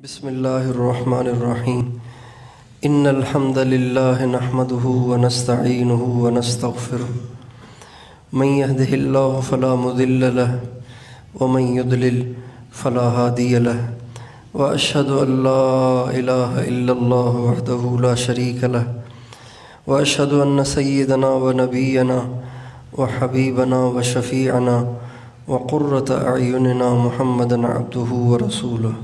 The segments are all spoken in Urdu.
بسم اللہ الرحمن الرحیم ان الحمد للہ نحمده ونستعینه ونستغفره من يهده اللہ فلا مضل له ومن يضلل فلا هادی له واشهد ان لا الہ الا اللہ وحدہ لا شریک له واشهد ان سیدنا ونبینا وحبیبنا وشفیعنا وقرۃ اعیننا محمدا عبدہ ورسولہ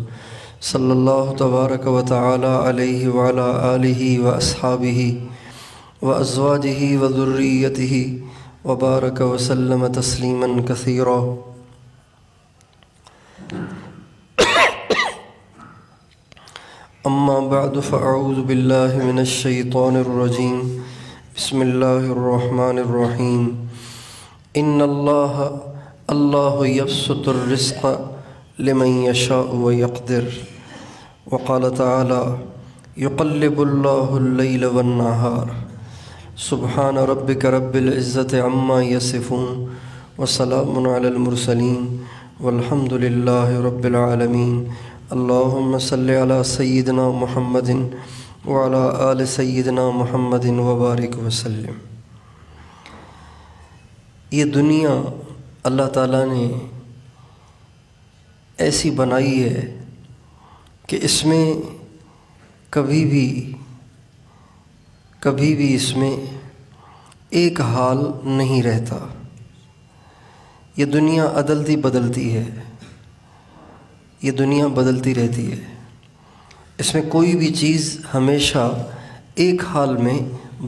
صلی اللہ تبارک و تعالی علیہ وعلی آلہ واصحابہ وازواجہ وذریتہ وبارک وسلم تسلیما کثیرا۔ اما بعد فاعوذ باللہ من الشیطان الرجیم بسم اللہ الرحمن الرحیم ان اللہ یبسط الرزق لمن یشاء ویقدر وقال تعالی یقلب اللہ اللیل والنہار سبحان ربک رب العزت عما یصفون وسلام علی المرسلین والحمد للہ رب العالمین۔ اللہم صلی علی سیدنا محمد وعلی آل سیدنا محمد وبارک وسلم۔ یہ دنیا اللہ تعالیٰ نے ایسی بنائی ہے کہ اس میں کبھی بھی اس میں ایک حال نہیں رہتا۔ یہ دنیا عدلتی بدلتی ہے، یہ دنیا بدلتی رہتی ہے، اس میں کوئی بھی چیز ہمیشہ ایک حال میں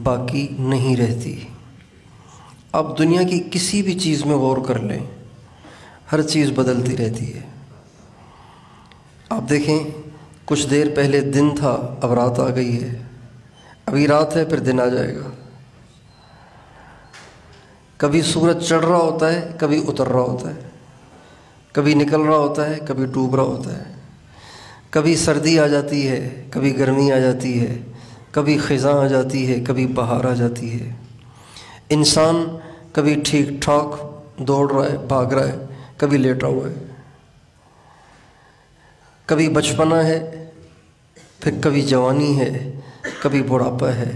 باقی نہیں رہتی۔ آپ دنیا کی کسی بھی چیز میں غور کر لیں، ہر چیز بدلتی رہتی ہے۔ آپ دیکھیں کچھ دیر پہلے دن تھا، اب رات آ گئی ہے، ابھی رات ہے پھر دن آ جائے گا۔ کبھی سورج چڑھ رہا ہوتا ہے، کبھی اتر رہا ہوتا ہے، کبھی نکل رہا ہوتا ہے، کبھی ڈوب رہا ہوتا ہے، کبھی سردی آ جاتی ہے، کبھی گرمی آ جاتی ہے، کبھی خزاں آ جاتی ہے، کبھی بہار آ جاتی ہے۔ انسان کبھی ٹھیک ٹھاک دوڑ رہا ہے، بھاگ رہا ہے، کبھی لیٹا ہوا ہے، کبھی بچپنا ہے، پھر کبھی جوانی ہے، کبھی بڑھاپا ہے۔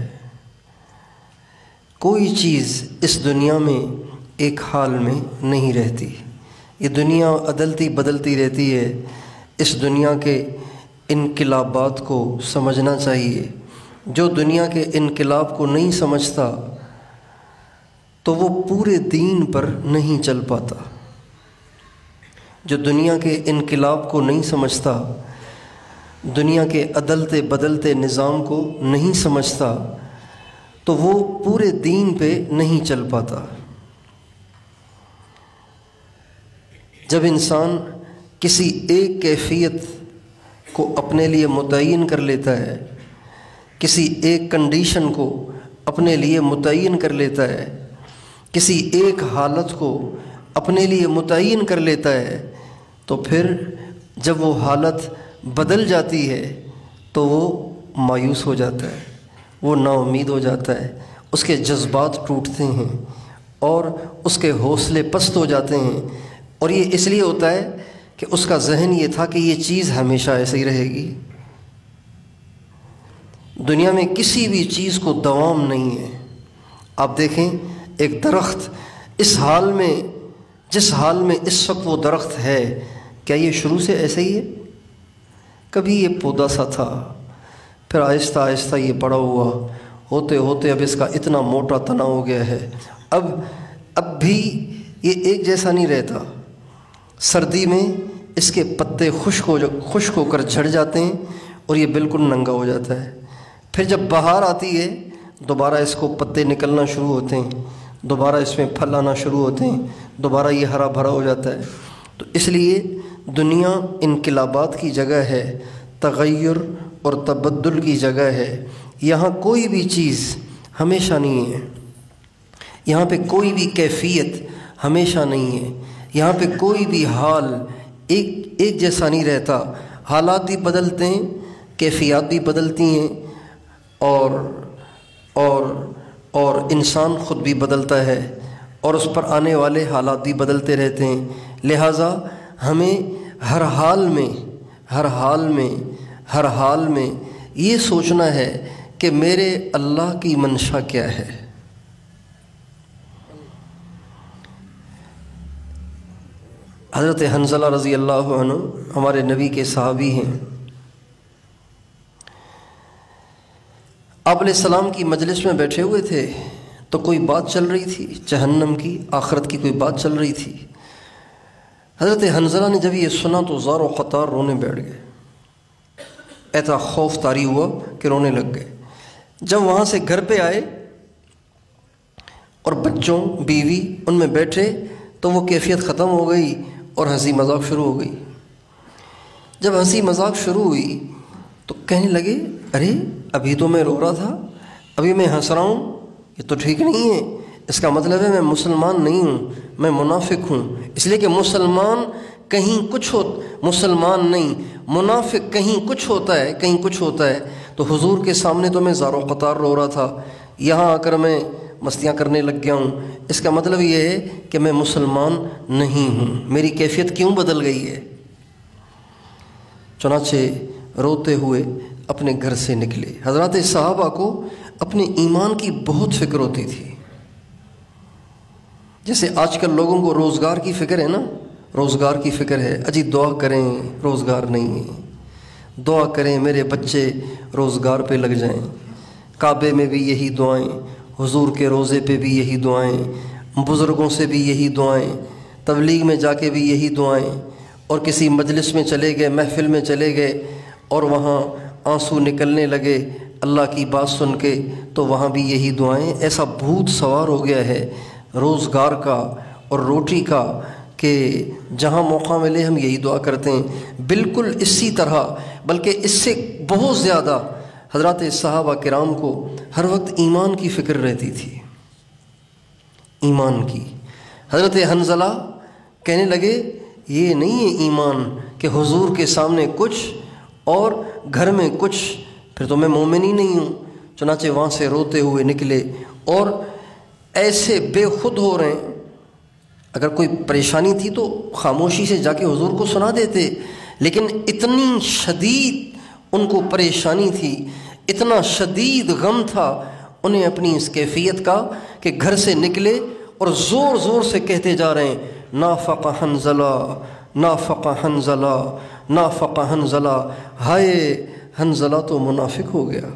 کوئی چیز اس دنیا میں ایک حال میں نہیں رہتی۔ یہ دنیا عدلتی بدلتی رہتی ہے۔ اس دنیا کے انقلابات کو سمجھنا چاہیے۔ جو دنیا کے انقلاب کو نہیں سمجھتا تو وہ پورے دین پر نہیں چل پاتا۔ جو دنیا کے انقلاب کو نہیں سمجھتا، دنیا کے عدلتے بدلتے نظام کو نہیں سمجھتا تو وہ پورے دین پہ نہیں چل پاتا۔ جب انسان کسی ایک کیفیت کو اپنے لیے متعین کر لیتا ہے، کسی ایک کنڈیشن کو اپنے لیے متعین کر لیتا ہے، کسی ایک حالت کو اپنے لیے متعین کر لیتا ہے، تو پھر جب وہ حالت بدل جاتی ہے تو وہ مایوس ہو جاتا ہے، وہ نا امید ہو جاتا ہے، اس کے جذبات ٹوٹتے ہیں اور اس کے حوصلے پست ہو جاتے ہیں۔ اور یہ اس لیے ہوتا ہے کہ اس کا ذہن یہ تھا کہ یہ چیز ہمیشہ ایسے ہی رہے گی۔ دنیا میں کسی بھی چیز کو دوام نہیں ہے۔ آپ دیکھیں ایک درخت اس حال میں، جس حال میں اس وقت وہ درخت ہے، کیا یہ شروع سے ایسے ہی ہے؟ کبھی یہ پودا سا تھا، پھر آہستہ آہستہ یہ بڑا ہوا، ہوتے ہوتے اب اس کا اتنا موٹا تنا ہو گیا ہے۔ اب بھی یہ ایک جیسا نہیں رہتا۔ سردی میں اس کے پتے خشک ہو کر جھڑ جاتے ہیں اور یہ بالکل ننگا ہو جاتا ہے۔ پھر جب بہار آتی ہے دوبارہ اس کو پتے نکلنا شروع ہوتے ہیں، دوبارہ اس میں پھل آنا شروع ہوتے ہیں، دوبارہ یہ ہرا بھرا ہو جاتا ہے۔ تو اس لیے دنیا انقلابات کی جگہ ہے، تغیر اور تبدل کی جگہ ہے۔ یہاں کوئی بھی چیز ہمیشہ نہیں ہے، یہاں پہ کوئی بھی کیفیت ہمیشہ نہیں ہے، یہاں پہ کوئی بھی حال ایک جیسا نہیں رہتا۔ حالات بھی بدلتے ہیں، کیفیات بھی بدلتی ہیں، اور انسان خود بھی بدلتا ہے، اور اس پر آنے والے حالات بھی بدلتے رہتے ہیں۔ لہٰذا ہمیں ہر حال میں ہر حال میں یہ سوچنا ہے کہ میرے اللہ کی منشا کیا ہے۔ حضرت حنظلہ رضی اللہ عنہ ہمارے نبی کے صحابی ہیں۔ آپ علیہ السلام کی مجلس میں بیٹھے ہوئے تھے تو کوئی بات چل رہی تھی، جہنم کی، آخرت کی کوئی بات چل رہی تھی۔ حضرت حنظلہ نے جب یہ سنا تو زار و قطار رونے بیٹھ گئے، ایسا خوف طاری ہوا کہ رونے لگ گئے۔ جب وہاں سے گھر پہ آئے اور بچوں بیوی ان میں بیٹھے تو وہ کیفیت ختم ہو گئی اور ہنسی مذاق شروع ہو گئی۔ جب ہنسی مذاق شروع ہوئی تو کہنے لگے ارے ابھی تو میں رو رہا تھا، ابھی میں ہنس رہا ہوں، یہ تو ٹھیک نہیں ہے، اس کا مطلب ہے میں مسلمان نہیں ہوں، میں منافق ہوں۔ اس لیے کہ مسلمان کہیں کچھ مسلمان نہیں، منافق کہیں کچھ ہوتا ہے، کہیں کچھ ہوتا ہے۔ تو حضور کے سامنے تو میں زار و قطار رو رہا تھا، یہاں آ کر میں مستیاں کرنے لگ گیا ہوں، اس کا مطلب یہ ہے کہ میں مسلمان نہیں ہوں، میری کیفیت کیوں بدل گئی ہے؟ چنانچہ روتے ہوئے اپنے گھر سے نکلے۔ حضرات صحابہ کو اپنے ایمان کی بہت فکر ہوتی تھی، جیسے آج کل لوگوں کو روزگار کی فکر ہے نا، روزگار کی فکر ہے، اجی دعا کریں روزگار نہیں ہے، دعا کریں میرے بچے روزگار پہ لگ جائیں۔ کعبے میں بھی یہی دعائیں، حضور کے روزے پہ بھی یہی دعائیں، بزرگوں سے بھی یہی دعائیں، تبلیغ میں جا کے بھی یہی دعائیں، اور کسی مجلس میں چلے گئے، محفل میں چلے گئے اور وہاں آنسو نکلنے لگے اللہ کی بات سن کے تو وہاں بھی یہی دعائیں۔ ایسا بھوت سوار ہو گیا ہے روزگار کا اور روٹی کا کہ جہاں موقع ملے ہم یہی دعا کرتے ہیں۔ بالکل اسی طرح بلکہ اس سے بہت زیادہ حضرات صحابہ کرام کو ہر وقت ایمان کی فکر رہتی تھی، ایمان کی۔ حضرت حنظلہ کہنے لگے یہ نہیں ہے ایمان کہ حضور کے سامنے کچھ اور گھر میں کچھ، پھر تو میں مومن ہی نہیں ہوں۔ چنانچہ وہاں سے روتے ہوئے نکلے اور ایسے بے خود ہو رہے ہیں، اگر کوئی پریشانی تھی تو خاموشی سے جا کے حضور کو سنا دیتے، لیکن اتنی شدید ان کو پریشانی تھی، اتنا شدید غم تھا انہیں اپنی اس کیفیت کا کہ گھر سے نکلے اور زور زور سے کہتے جا رہے ہیں نافق حنظلہ، نافق حنظلہ، نافق حنظلہ، ہائے حنظلہ تو منافق ہو گیا،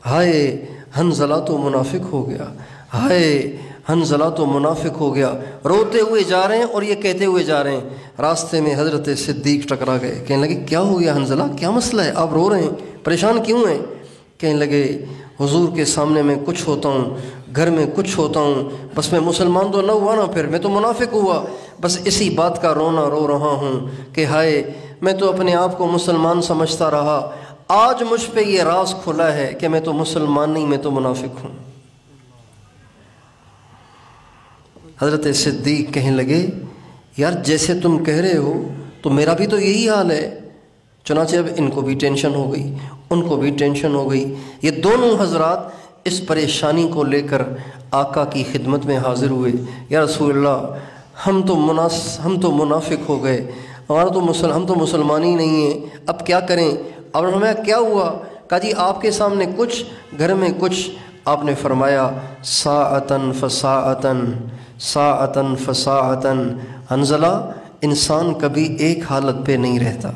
ہائے حنظلہ تو منافق ہو گیا، ہائے حنظلہ تو منافق ہو گیا۔ روتے ہوئے جا رہے ہیں اور یہ کہتے ہوئے جا رہے ہیں۔ راستے میں حضرت صدیق ٹکرا گئے، کہنے لگے کیا ہو گیا حنظلہ، کیا مسئلہ ہے، آپ رو رہے ہیں، پریشان کیوں ہیں؟ کہنے لگے حضور کے سامنے میں کچھ ہوتا ہوں، گھر میں کچھ ہوتا ہوں، بس میں مسلمان تو نہ ہوا نا، پھر میں تو منافق ہوا، بس اسی بات کا رونا رو رہا ہوں کہ ہائے میں تو اپنے آپ کو مسلمان سمجھتا رہا، آج مجھ پہ یہ راز کھلا ہے کہ میں تو مسلمان نہیں، میں تو منافق ہوں۔ حضرت صدیق کہنے لگے یار جیسے تم کہہ رہے ہو تو میرا بھی تو یہی حال ہے۔ چنانچہ اب ان کو بھی ٹینشن ہو گئی، ان کو بھی ٹینشن ہو گئی۔ یہ دونوں حضرات اس پریشانی کو لے کر آقا کی خدمت میں حاضر ہوئے۔ یا رسول اللہ ہم تو منافق ہو گئے، ہم تو مسلمان ہی نہیں ہیں، اب کیا کریں؟ اور ہمیں کیا ہوا؟ کہا جی آپ کے سامنے کچھ، گھر میں کچھ۔ آپ نے فرمایا ساعتن فساعتن، ساعتن فساعتن۔ حنظلہ انسان کبھی ایک حالت پہ نہیں رہتا،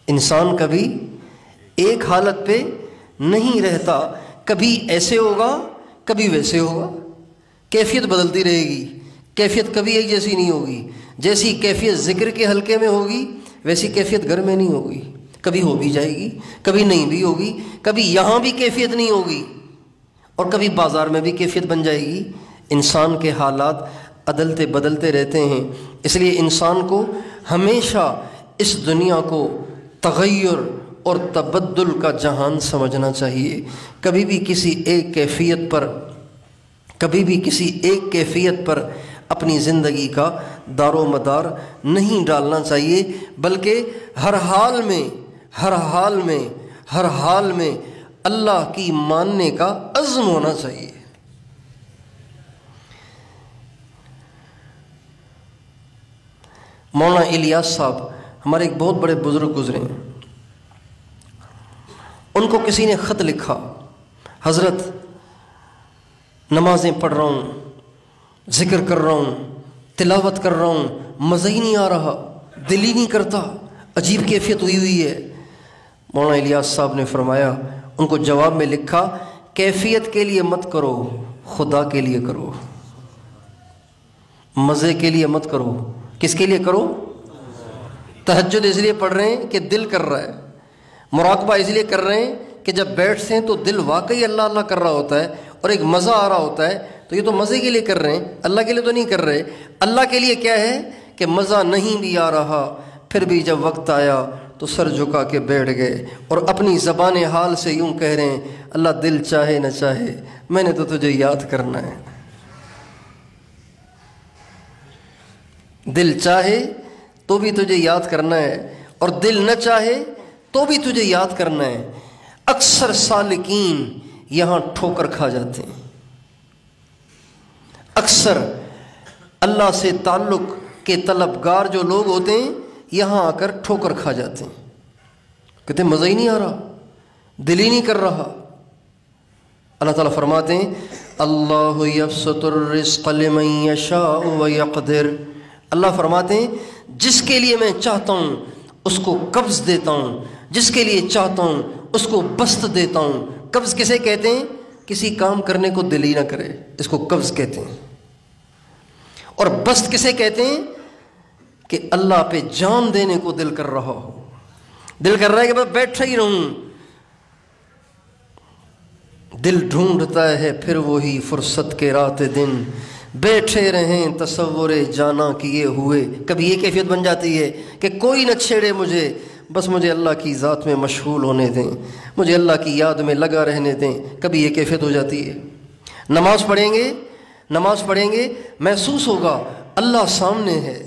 انسان کبھی ایک حالت پہ نہیں رہتا، کبھی ایسے ہوگا کبھی ویسے ہوگا، کیفیت بدلتی رہے گی، کیفیت کبھی ایک جیسی نہیں ہوگی۔ جیسی کیفیت ذکر کے حلقے میں ہوگی ویسی کیفیت گھر میں نہیں ہوگی، کبھی ہو بھی جائے گی کبھی نہیں بھی ہوگی، کبھی یہاں بھی کیفیت نہیں ہوگی اور کبھی بازار میں بھی کیفیت بن جائے گی۔ انسان کے حالات عدلتے بدلتے رہتے ہیں، اس لیے انسان کو ہمیشہ اس دنیا کو تغیر اور تبدل کا جہان سمجھنا چاہیے۔ کبھی بھی کسی ایک کیفیت پر اپنی زندگی کا دار و مدار نہیں ڈالنا چاہیے، بلکہ ہر حال میں اللہ کی ماننے کا عزم ہونا چاہیے۔ مولانا الیاس صاحب ہمارے ایک بہت بڑے بزرگ گزرے ہیں، ان کو کسی نے خط لکھا، حضرت نمازیں پڑھ رہا ہوں، ذکر کر رہا ہوں، تلاوت کر رہا ہوں، مزہ ہی نہیں آ رہا، دل ہی نہیں کرتا، عجیب کیفیت ہوئی ہے۔ مولانا الیاس صاحب نے فرمایا، ان کو جواب میں لکھا، کیفیت کے لیے مت کرو، خدا کے لیے کرو، مزے کے لیے مت کرو۔ کس کے لیے کرو؟ تہجد اس لیے پڑھ رہے ہیں کہ دل کر رہا ہے، مراقبہ اس لیے کر رہے ہیں کہ جب بیٹھتے ہیں تو دل واقعی اللہ اللہ کر رہا ہوتا ہے اور ایک مزہ آ رہا ہوتا ہے، تو یہ تو مزے کے لیے کر رہے ہیں، اللہ کے لیے تو نہیں کر رہے۔ اللہ کے لیے کیا ہے کہ مزہ نہیں بھی آ رہا، پھر بھی جب وقت آیا تو سر جھکا کے بیٹھ گئے اور اپنی زبان حال سے یوں کہہ رہے ہیں، اللہ دل چاہے نہ چاہے میں نے تو تجھے یاد کرنا ہے، دل چاہے تو بھی تجھے یاد کرنا ہے اور دل نہ چاہے تو بھی تجھے یاد کرنا ہے۔ اکثر سالکین یہاں ٹھوکر کھا جاتے ہیں، اکثر اللہ سے تعلق کے طلبگار جو لوگ ہوتے ہیں یہاں آ کر ٹھوکر کھا جاتے ہیں، کہتے ہیں مزہ ہی نہیں آ رہا، دل ہی نہیں کر رہا۔ اللہ تعالیٰ فرماتے ہیں، اللہ یبسط الرزق لمن یشاء ویقدر، اللہ فرماتے ہیں جس کے لیے میں چاہتا ہوں اس کو قبض دیتا ہوں، جس کے لیے چاہتا ہوں اس کو بسط دیتا ہوں۔ قبض کسے کہتے ہیں؟ کسی کام کرنے کو دل ہی نہ کرے، اس کو قبض کہتے ہیں۔ اور بسط کسے کہتے ہیں؟ کہ اللہ پہ جان دینے کو دل کر رہا ہو، دل کر رہا ہے کہ میں بیٹھا ہی رہوں، دل ڈھونڈتا ہے پھر وہی فرصت کے رات دن، بیٹھے رہیں تصور جانا کیے ہوئے۔ کبھی یہ کیفیت بن جاتی ہے کہ کوئی نہ چھیڑے مجھے، بس مجھے اللہ کی ذات میں مشغول ہونے دیں، مجھے اللہ کی یاد میں لگا رہنے دیں۔ کبھی یہ کیفیت ہو جاتی ہے۔ نماز پڑھیں گے محسوس ہوگا اللہ سامنے ہے،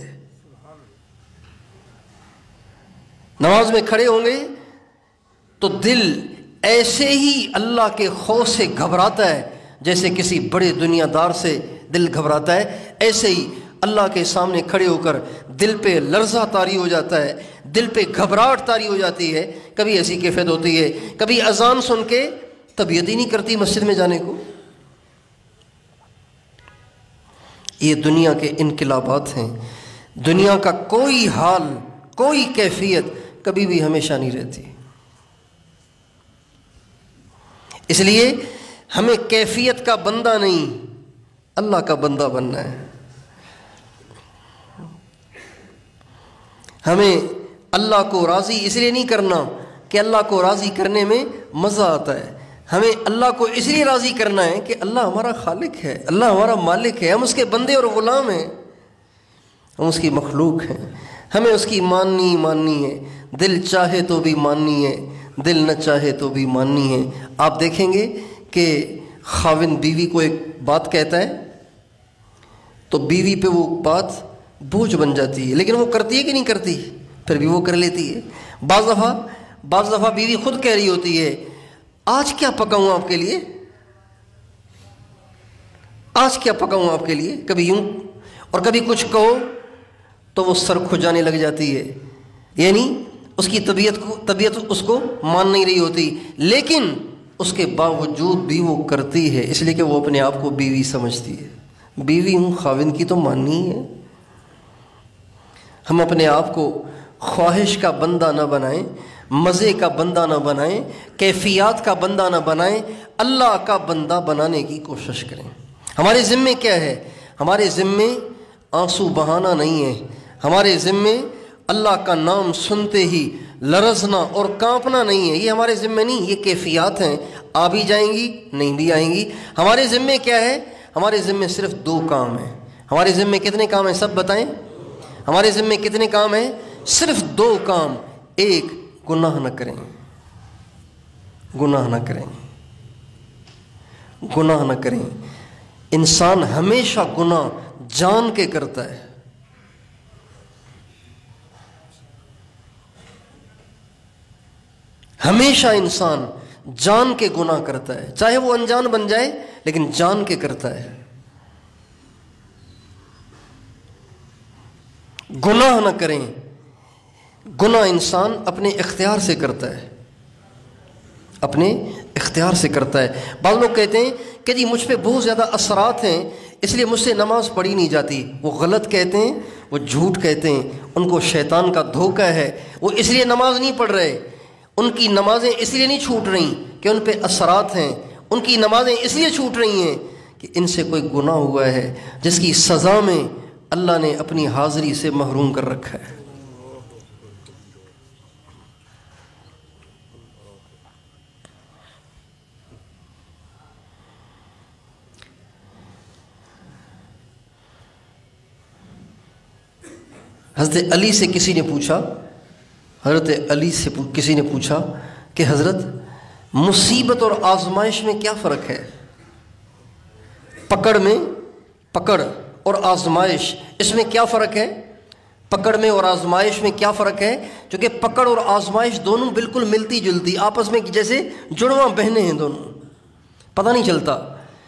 نماز میں کھڑے ہوں گے تو دل ایسے ہی اللہ کے خوف سے گھبراتا ہے جیسے کسی بڑے دنیا دار سے دل گھبراتا ہے، ایسے ہی اللہ کے سامنے کھڑے ہو کر دل پہ لرزہ طاری ہو جاتا ہے، دل پہ گھبراہٹ طاری ہو جاتی ہے۔ کبھی ایسی کیفیت ہوتی ہے، کبھی اذان سن کے طبیعت ہی نہیں کرتی مسجد میں جانے کو۔ یہ دنیا کے انقلابات ہیں، دنیا کا کوئی حال، کوئی کیفیت کبھی بھی ہمیشہ نہیں رہتی۔ اس لیے ہمیں کیفیت کا بندہ نہیں، اللہ کا بندہ بننا ہے۔ ہمیں اللہ کو راضی اس لیے نہیں کرنا کہ اللہ کو راضی کرنے میں مزہ آتا ہے، ہمیں اللہ کو اس لیے راضی کرنا ہے کہ اللہ ہمارا خالق ہے، اللہ ہمارا مالک ہے، ہم اس کے بندے اور غلام ہیں، ہم اس کی مخلوق ہیں، ہمیں اس کی ماننی ہے، دل چاہے تو بھی ماننی ہے، دل نہ چاہے تو بھی ماننی ہے۔ آپ دیکھیں گے کہ خاوند بیوی کو ایک بات کہتا ہے تو بیوی پہ وہ بات بوجھ بن جاتی ہے، لیکن وہ کرتی ہے کہ نہیں کرتی؟ پھر بھی وہ کر لیتی ہے۔ بعض دفعہ بیوی خود کہہ رہی ہوتی ہے، آج کیا پکاؤں آپ کے لیے، آج کیا پکاؤں آپ کے لیے، کبھی یوں اور کبھی کچھ کہو تو وہ سر کھجانے لگ جاتی ہے، یعنی اس کی طبیعت اس کو مان نہیں رہی ہوتی، لیکن اس کے باوجود بھی وہ کرتی ہے، اس لیے کہ وہ اپنے آپ کو بیوی سمجھتی ہے۔ بیوی ہوں، خاوند کی تو ماننی ہے۔ ہم اپنے آپ کو خواہش کا بندہ نہ بنائیں، مزے کا بندہ نہ بنائیں، کیفیات کا بندہ نہ بنائیں، اللہ کا بندہ بنانے کی کوشش کریں۔ ہمارے ذمے کیا ہے؟ ہمارے ذمے آنسو بہانا نہیں ہے، ہمارے ذمے اللہ کا نام سنتے ہی لرزنا اور کانپنا نہیں ہے، یہ ہمارے ذمے نہیں، یہ کیفیات ہیں، آ بھی جائیں گی نہیں بھی آئیں گی۔ ہمارے ذمے کیا ہے؟ ہمارے ذمے صرف 2 کام ہیں۔ ہمارے ذمے کتنے کام ہیں سب بتائیں؟ ہمارے ذمے کتنے کام ہیں؟ صرف 2 کام۔ ایک، گناہ نہ کریں، گناہ نہ کریں، گناہ نہ کریں۔ انسان ہمیشہ گناہ جان کے کرتا ہے، ہمیشہ انسان جان کے گناہ کرتا ہے، چاہے وہ انجان بن جائے لیکن جان کے کرتا ہے۔ گناہ نہ کریں، گناہ انسان اپنے اختیار سے کرتا ہے، اپنے اختیار سے کرتا ہے۔ بعض لوگ کہتے ہیں کہ جی مجھ پہ بہت زیادہ اثرات ہیں اس لیے مجھ سے نماز پڑھی نہیں جاتی۔ وہ غلط کہتے ہیں، وہ جھوٹ کہتے ہیں، ان کو شیطان کا دھوکہ ہے، وہ اس لیے نماز نہیں پڑھ رہے۔ ان کی نمازیں اس لیے نہیں چھوٹ رہی کہ ان پہ اثرات ہیں، ان کی نمازیں اس لیے چھوٹ رہی ہیں کہ ان سے کوئی گناہ ہوا ہے جس کی سزا میں اللہ نے اپنی حاضری سے محروم کر رکھا ہے۔ حضرت علی سے کسی نے پوچھا، حضرت علی سے کسی نے پوچھا کہ حضرت مصیبت اور آزمائش میں کیا فرق ہے؟ پکڑ اور آزمائش، اس میں کیا فرق ہے؟ پکڑ میں اور آزمائش میں کیا فرق ہے؟ چونکہ پکڑ اور آزمائش دونوں بالکل ملتی جلتی، آپس میں جیسے جڑواں بہنیں ہیں دونوں، پتہ نہیں چلتا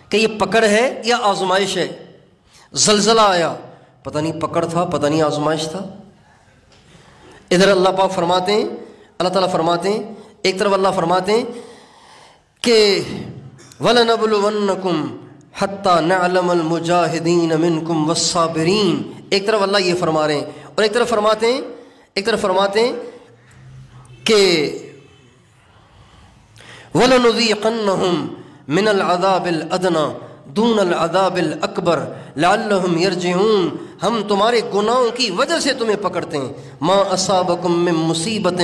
کہ یہ پکڑ ہے یا آزمائش ہے۔ زلزلہ آیا، پتہ نہیں پکڑ تھا، پتہ نہیں آزمائش تھا۔ ادھر اللہ پاک فرماتے ہیں، اللہ تعالیٰ فرماتے ہیں، ایک طرف اللہ فرماتے ہیں کہ وَلَنَبْلُوَنَّكُمْ حَتَّى نَعْلَمَ الْمُجَاهِدِينَ مِنْكُمْ وَالصَّابِرِينَ، ایک طرف اللہ یہ فرما رہے ہیں، اور ایک طرف فرماتے ہیں کہ وَلَنُذِيقَنَّهُمْ مِنَ الْعَذَابِ الْأَدْنَى دون العذاب الاکبر لعلہم یرجعون، ہم تمہارے گناہوں کی وجہ سے تمہیں پکڑتے ہیں۔ ما اصابکم من مصیبت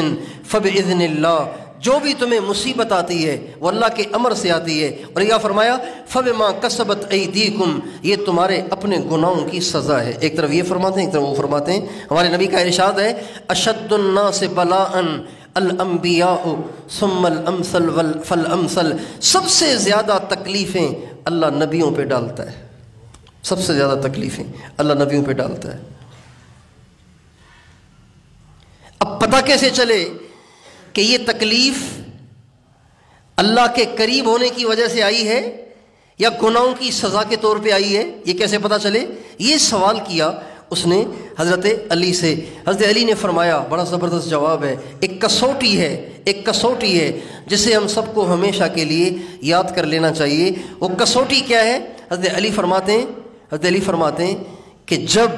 فباذن اللہ، جو بھی تمہیں مصیبت آتی ہے وہ اللہ کے امر سے آتی ہے، اور یہ فرمایا فبما کسبت ایدیکم، یہ تمہارے اپنے گناہوں کی سزا ہے۔ ایک طرف یہ فرماتے ہیں، ایک طرف وہ فرماتے ہیں۔ ہمارے نبی کا ارشاد ہے اشد الناس بلاء الانبیاء ثم الامثل فالامثل، سب سے زیادہ تکلیفیں اللہ نبیوں پہ ڈالتا ہے، سب سے زیادہ تکلیفیں اللہ نبیوں پہ ڈالتا ہے۔ اب پتہ کیسے چلے کہ یہ تکلیف اللہ کے قریب ہونے کی وجہ سے آئی ہے یا گناہوں کی سزا کے طور پہ آئی ہے؟ یہ کیسے پتہ چلے؟ یہ سوال کیا اس نے حضرت علی سے۔ حضرت علی نے فرمایا، بڑا زبردست جواب ہے، ایک کسوٹی ہے جسے ہم سب کو ہمیشہ کے لیے یاد کر لینا چاہیے۔ وہ کسوٹی کیا ہے؟ حضرت علی فرماتے ہیں کہ جب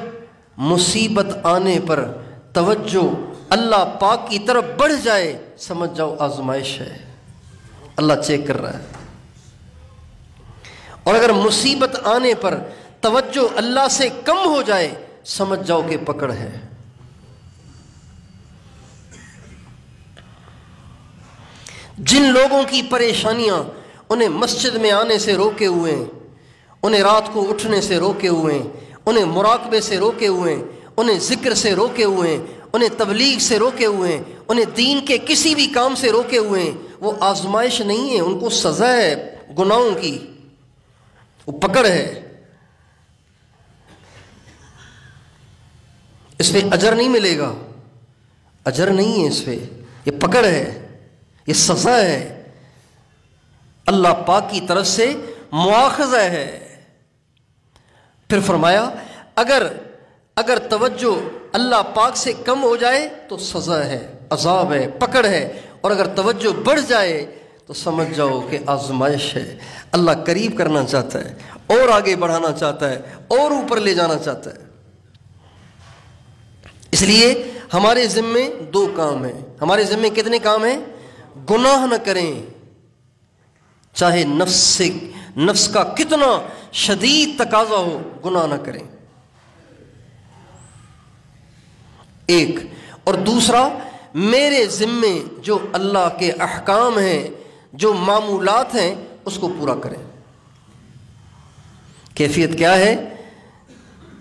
مصیبت آنے پر توجہ اللہ پاک کی طرف بڑھ جائے، سمجھ جاؤ آزمائش ہے، اللہ چیک کر رہا ہے۔ اور اگر مصیبت آنے پر توجہ اللہ سے کم ہو جائے، سمجھ جاؤ کہ پکڑ ہے۔ جن لوگوں کی پریشانیاں انہیں مسجد میں آنے سے روکے ہوئے ہیں، انہیں رات کو اٹھنے سے روکے ہوئے ہیں، انہیں مراقبے سے روکے ہوئے ہیں، انہیں ذکر سے روکے ہوئے ہیں، انہیں تبلیغ سے روکے ہوئے ہیں، انہیں دین کے کسی بھی کام سے روکے ہوئے ہیں، وہ آزمائش نہیں ہے، ان کو سزا ہے گناہوں کی، وہ پکڑ ہے۔ اس پہ اجر نہیں ملے گا، اجر نہیں ہے اس پہ، یہ پکڑ ہے، یہ سزا ہے، اللہ پاک کی طرف سے مواخذہ ہے۔ پھر فرمایا اگر توجہ اللہ پاک سے کم ہو جائے تو سزا ہے، عذاب ہے، پکڑ ہے، اور اگر توجہ بڑھ جائے تو سمجھ جاؤ کہ آزمائش ہے۔ اللہ قریب کرنا چاہتا ہے، اور آگے بڑھانا چاہتا ہے، اور اوپر لے جانا چاہتا ہے۔ اس لیے ہمارے ذمے دو کام ہیں۔ ہمارے ذمے کتنے کام ہیں؟ گناہ نہ کریں، چاہے نفس کا کتنا شدید تقاضا ہو، گناہ نہ کریں، ایک۔ اور دوسرا، میرے ذمے جو اللہ کے احکام ہیں، جو معمولات ہیں، اس کو پورا کریں۔ کیفیت کیا ہے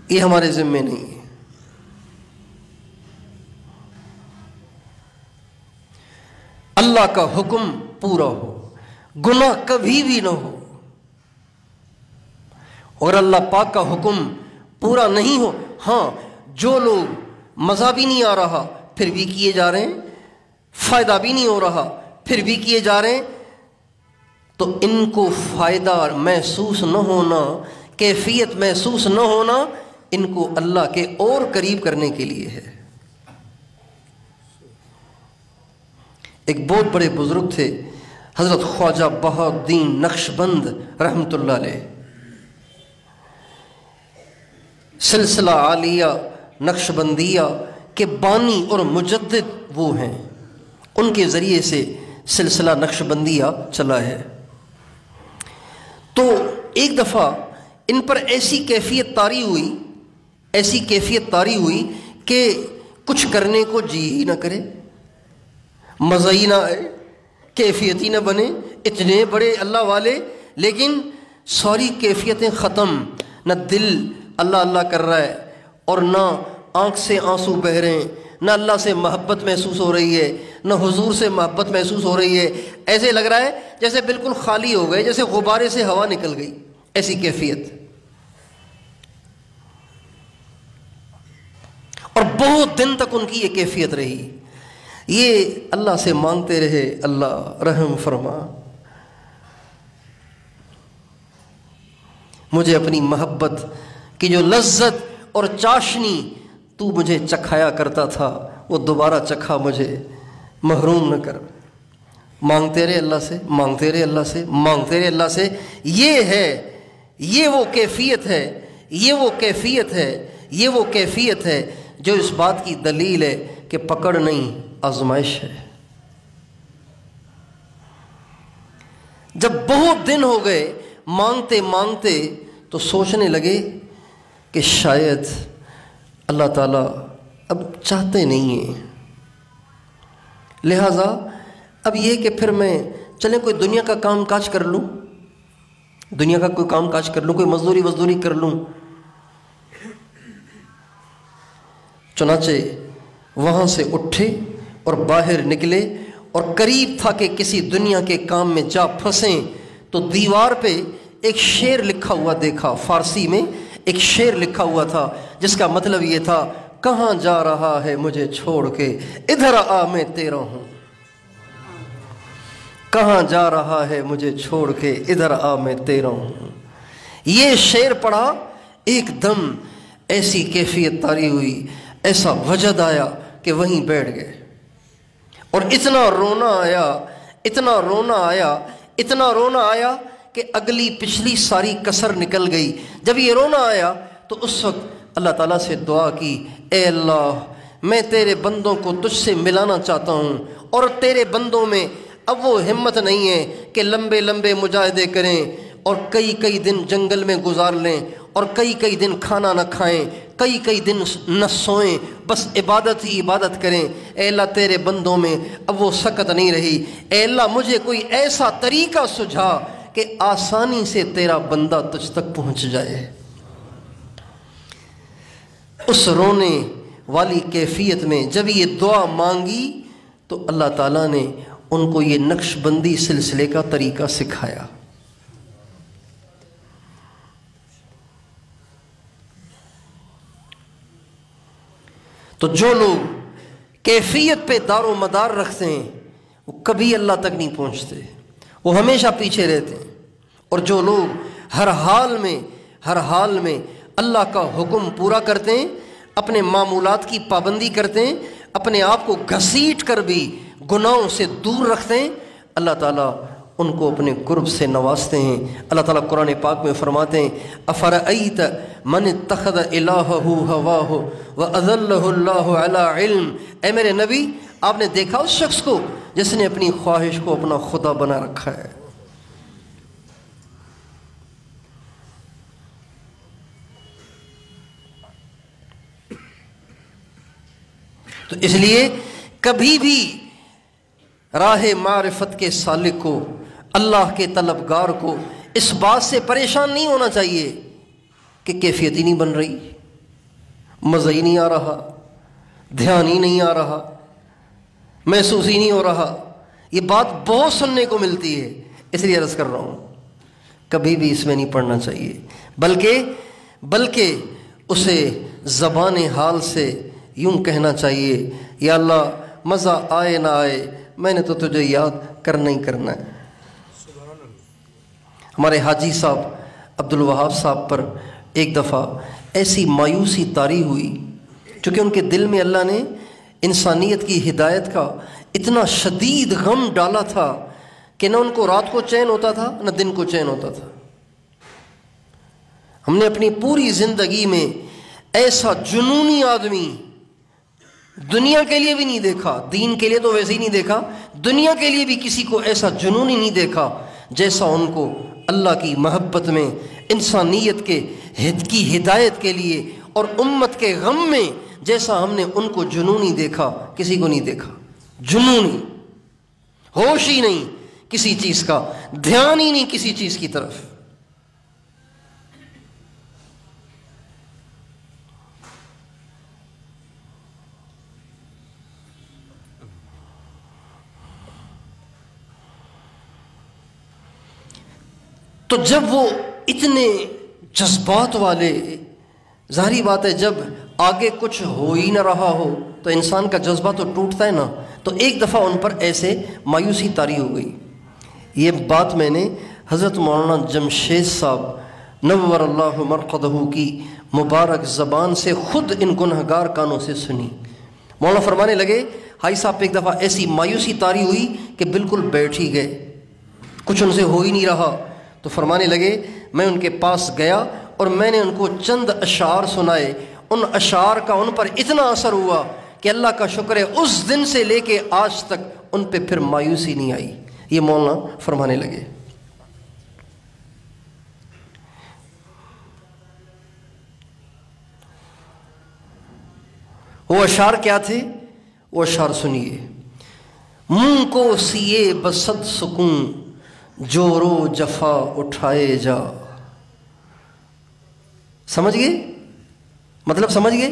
یہ ہمارے ذمے نہیں ہے۔ اللہ کا حکم پورا ہو، گناہ کبھی بھی نہ ہو، اور اللہ پاک کا حکم پورا نہیں ہو، ہاں جو لوگ مزہ بھی نہیں آ رہا پھر بھی کیے جا رہے ہیں، فائدہ بھی نہیں ہو رہا پھر بھی کیے جا رہے ہیں، تو ان کو فائدہ محسوس نہ ہونا، کیفیت محسوس نہ ہونا، ان کو اللہ کے اور قریب کرنے کے لیے ہے۔ ایک بہت بڑے بزرگ تھے حضرت خواجہ بہاءالدین نقشبند رحمۃ اللہ علیہ، سلسلہ عالیہ نقشبندیہ کے بانی اور مجدد وہ ہیں، ان کے ذریعے سے سلسلہ نقشبندیہ چلا ہے۔ تو ایک دفعہ ان پر ایسی کیفیت طاری ہوئی کہ کچھ کرنے کو جی ہی نہ کرے، مزہ ہی نہ آئے، کیفیت ہی نہ بنے، اتنے بڑے اللہ والے لیکن ساری کیفیتیں ختم، نہ دل اللہ اللہ کر رہا ہے اور نہ آنکھ سے آنسو بہہ رہے ہیں، نہ اللہ سے محبت محسوس ہو رہی ہے، نہ حضور سے محبت محسوس ہو رہی ہے، ایسے لگ رہا ہے جیسے بالکل خالی ہو گئے، جیسے غبارے سے ہوا نکل گئی، ایسی کیفیت۔ اور بہت دن تک ان کی یہ کیفیت رہی، یہ اللہ سے مانگتے رہے، اللہ رحم فرما، مجھے اپنی محبت کی جو لذت اور چاشنی تو مجھے چکھایا کرتا تھا وہ دوبارہ چکھا، مجھے محروم نہ کر۔ مانگتے رہے اللہ سے، مانگتے رہے اللہ سے، مانگتے رہے اللہ سے۔ یہ وہ کیفیت ہے جو اس بات کی دلیل ہے کہ پکڑ نہیں، آزمائش ہے۔ جب بہت دن ہو گئے مانگتے مانگتے تو سوچنے لگے کہ شاید اللہ تعالیٰ اب چاہتے نہیں ہیں، لہٰذا اب یہ کہ پھر میں چلیں کوئی دنیا کا کام کاج کر لوں، دنیا کا کوئی کام کاج کر لوں، کوئی مزدوری کر لوں۔ چنانچہ وہاں سے اٹھے اور باہر نکلے اور قریب تھا کہ کسی دنیا کے کام میں جا پھنسیں تو دیوار پہ ایک شعر لکھا ہوا دیکھا، فارسی میں ایک شعر لکھا ہوا تھا جس کا مطلب یہ تھا، کہاں جا رہا ہے مجھے چھوڑ کے ادھر آ میں تیرا ہوں، کہاں جا رہا ہے مجھے چھوڑ کے ادھر آ میں تیرا ہوں۔ یہ شعر پڑھا، ایک دم ایسی کیفیت طاری ہوئی، ایسا وجد آیا کہ وہیں بیٹھ گئے، اور اتنا رونا آیا کہ اگلی پچھلی ساری کسر نکل گئی۔ جب یہ رونا آیا تو اس وقت اللہ تعالیٰ سے دعا کی، اے اللہ میں تیرے بندوں کو تجھ سے ملانا چاہتا ہوں، اور تیرے بندوں میں اب وہ ہمت نہیں ہے کہ لمبے لمبے مجاہدے کریں اور کئی دن جنگل میں گزار لیں اور کئی دن کھانا نہ کھائیں، کئی دن نہ سوئیں، بس عبادت ہی عبادت کریں۔ اے اللہ تیرے بندوں میں اب وہ سکت نہیں رہی، اے اللہ مجھے کوئی ایسا طریقہ سجھا کہ آسانی سے تیرا بندہ تجھ تک پہنچ جائے۔ اس رونے والی کیفیت میں جب یہ دعا مانگی تو اللہ تعالیٰ نے ان کو یہ نقش بندی سلسلے کا طریقہ سکھایا۔ تو جو لوگ کیفیت پہ دار و مدار رکھتے ہیں وہ کبھی اللہ تک نہیں پہنچتے، وہ ہمیشہ پیچھے رہتے ہیں، اور جو لوگ ہر حال میں اللہ کا حکم پورا کرتے ہیں، اپنے معمولات کی پابندی کرتے ہیں، اپنے آپ کو گھسیٹ کر بھی گناہوں سے دور رکھتے ہیں، اللہ تعالیٰ ان کو اپنے قرب سے نوازتے ہیں۔ اللہ تعالیٰ قرآن پاک میں فرماتے ہیں، افرأیت من اتخذ الہہ ہواہ واضلہ اللہ علی علم، اے میرے نبی آپ نے دیکھا اس شخص کو جس نے اپنی خواہش کو اپنا خدا بنا رکھا ہے۔ تو اس لیے کبھی بھی راہ معرفت کے سالک کو، اللہ کے طلبگار کو اس بات سے پریشان نہیں ہونا چاہیے کہ کیفیت ہی نہیں بن رہی، مزہ ہی نہیں آ رہا، دھیان ہی نہیں آ رہا، محسوس ہی نہیں ہو رہا۔ یہ بات بہت سننے کو ملتی ہے، اس لیے عرض کر رہا ہوں کبھی بھی اس میں نہیں پڑھنا چاہیے، بلکہ اسے زبان حال سے یوں کہنا چاہیے، یا اللہ مزہ آئے نہ آئے میں نے تو تجھے یاد کرنا ہی کرنا ہے۔ ہمارے حاجی صاحب عبدالوہاب صاحب پر ایک دفعہ ایسی مایوسی طاری ہوئی، چونکہ ان کے دل میں اللہ نے انسانیت کی ہدایت کا اتنا شدید غم ڈالا تھا کہ نہ ان کو رات کو چین ہوتا تھا نہ دن کو چین ہوتا تھا۔ ہم نے اپنی پوری زندگی میں ایسا جنونی آدمی دنیا کے لیے بھی نہیں دیکھا، دین کے لیے تو ویسے ہی نہیں دیکھا، دنیا کے لیے بھی کسی کو ایسا جنونی نہیں دیکھا جیسا ان کو اللہ کی محبت میں، انسانیت کے کی ہدایت کے لیے اور امت کے غم میں جیسا ہم نے ان کو جنونی دیکھا، کسی کو نہیں دیکھا۔ جنونی، ہوش ہی نہیں کسی چیز کا، دھیان ہی نہیں کسی چیز کی طرف۔ تو جب وہ اتنے جذبات والے، ظاہری بات ہے جب آگے کچھ ہو ہی نہ رہا ہو تو انسان کا جذبہ تو ٹوٹتا ہے نا، تو ایک دفعہ ان پر ایسے مایوسی طاری ہو گئی۔ یہ بات میں نے حضرت مولانا جمشید صاحب نور اللہ مرقدہ کی مبارک زبان سے خود ان گنہگار کانوں سے سنی۔ مولانا فرمانے لگے حاجی صاحب پہ ایک دفعہ ایسی مایوسی طاری ہوئی کہ بالکل بیٹھ ہی گئے، کچھ ان سے ہو ہی نہیں رہا۔ تو فرمانے لگے میں ان کے پاس گیا اور میں نے ان کو چند اشعار سنائے، ان اشعار کا ان پر اتنا اثر ہوا کہ اللہ کا شکر ہے اس دن سے لے کے آج تک ان پہ پھر مایوسی نہیں آئی۔ یہ مولانا فرمانے لگے۔ وہ اشعار کیا تھے؟ وہ اشعار سنیے۔ منہ کو سیے بصد سکون جورو جفا اٹھائے جا۔ سمجھ گئے مطلب؟ سمجھ گئے؟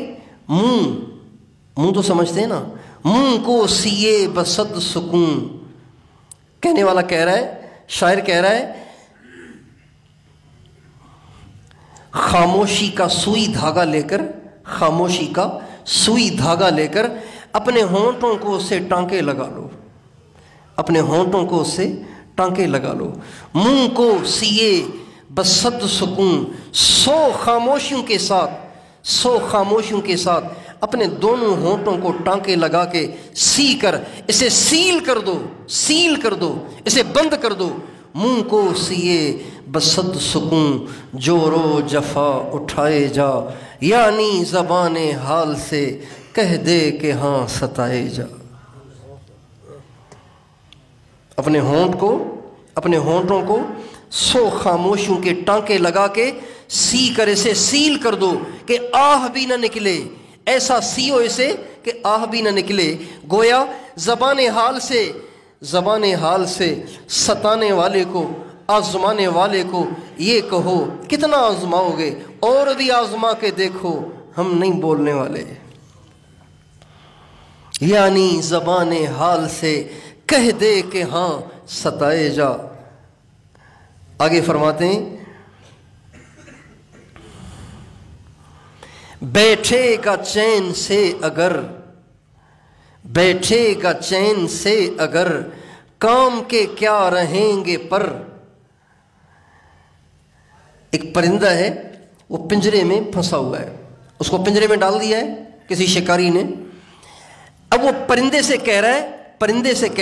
منہ تو سمجھتے ہیں نا۔ منہ کو سیے بصد سکون، کہنے والا کہہ رہا ہے، شاعر کہہ رہا ہے خاموشی کا سوئی دھاگا لے کر، خاموشی کا سوئی دھاگا لے کر اپنے ہونٹوں کو اس سے ٹانکے لگا لو، اپنے ہونٹوں کو اس سے ٹانکے لگا لو۔ منہ کو سیے بصد سکون، 100 خاموشیوں کے ساتھ، 100 خاموشیوں کے ساتھ اپنے دونوں ہونٹوں کو ٹانکے لگا کے سی کر اسے سیل کر دو، سیل کر دو، اسے بند کر دو۔ منہ کو سیے بصد سکون جورو جفا اٹھائے جا، یعنی زبان حال سے کہہ دے کہ ہاں ستائے جا۔ اپنے ہونٹوں کو 100 خاموشیوں کے ٹانکے لگا کے سی کر اسے سیل کر دو کہ آہ بھی نہ نکلے، ایسا سیو اسے کہ آہ بھی نہ نکلے۔ گویا زبان حال سے ستانے والے کو، آزمانے والے کو یہ کہو کتنا آزماؤ گے، اور بھی آزما کے دیکھو ہم نہیں بولنے والے۔ یعنی زبان حال سے کہہ دے کہ ہاں ستائے جا۔ آگے فرماتے ہیں بیٹھے گا چین سے اگر کام کے کیا رہیں گے پر۔ ایک پرندہ ہے، وہ پنجرے میں پھنسا ہوا ہے، اس کو پنجرے میں ڈال دیا ہے کسی شکاری نے۔ اب وہ پرندے سے کہہ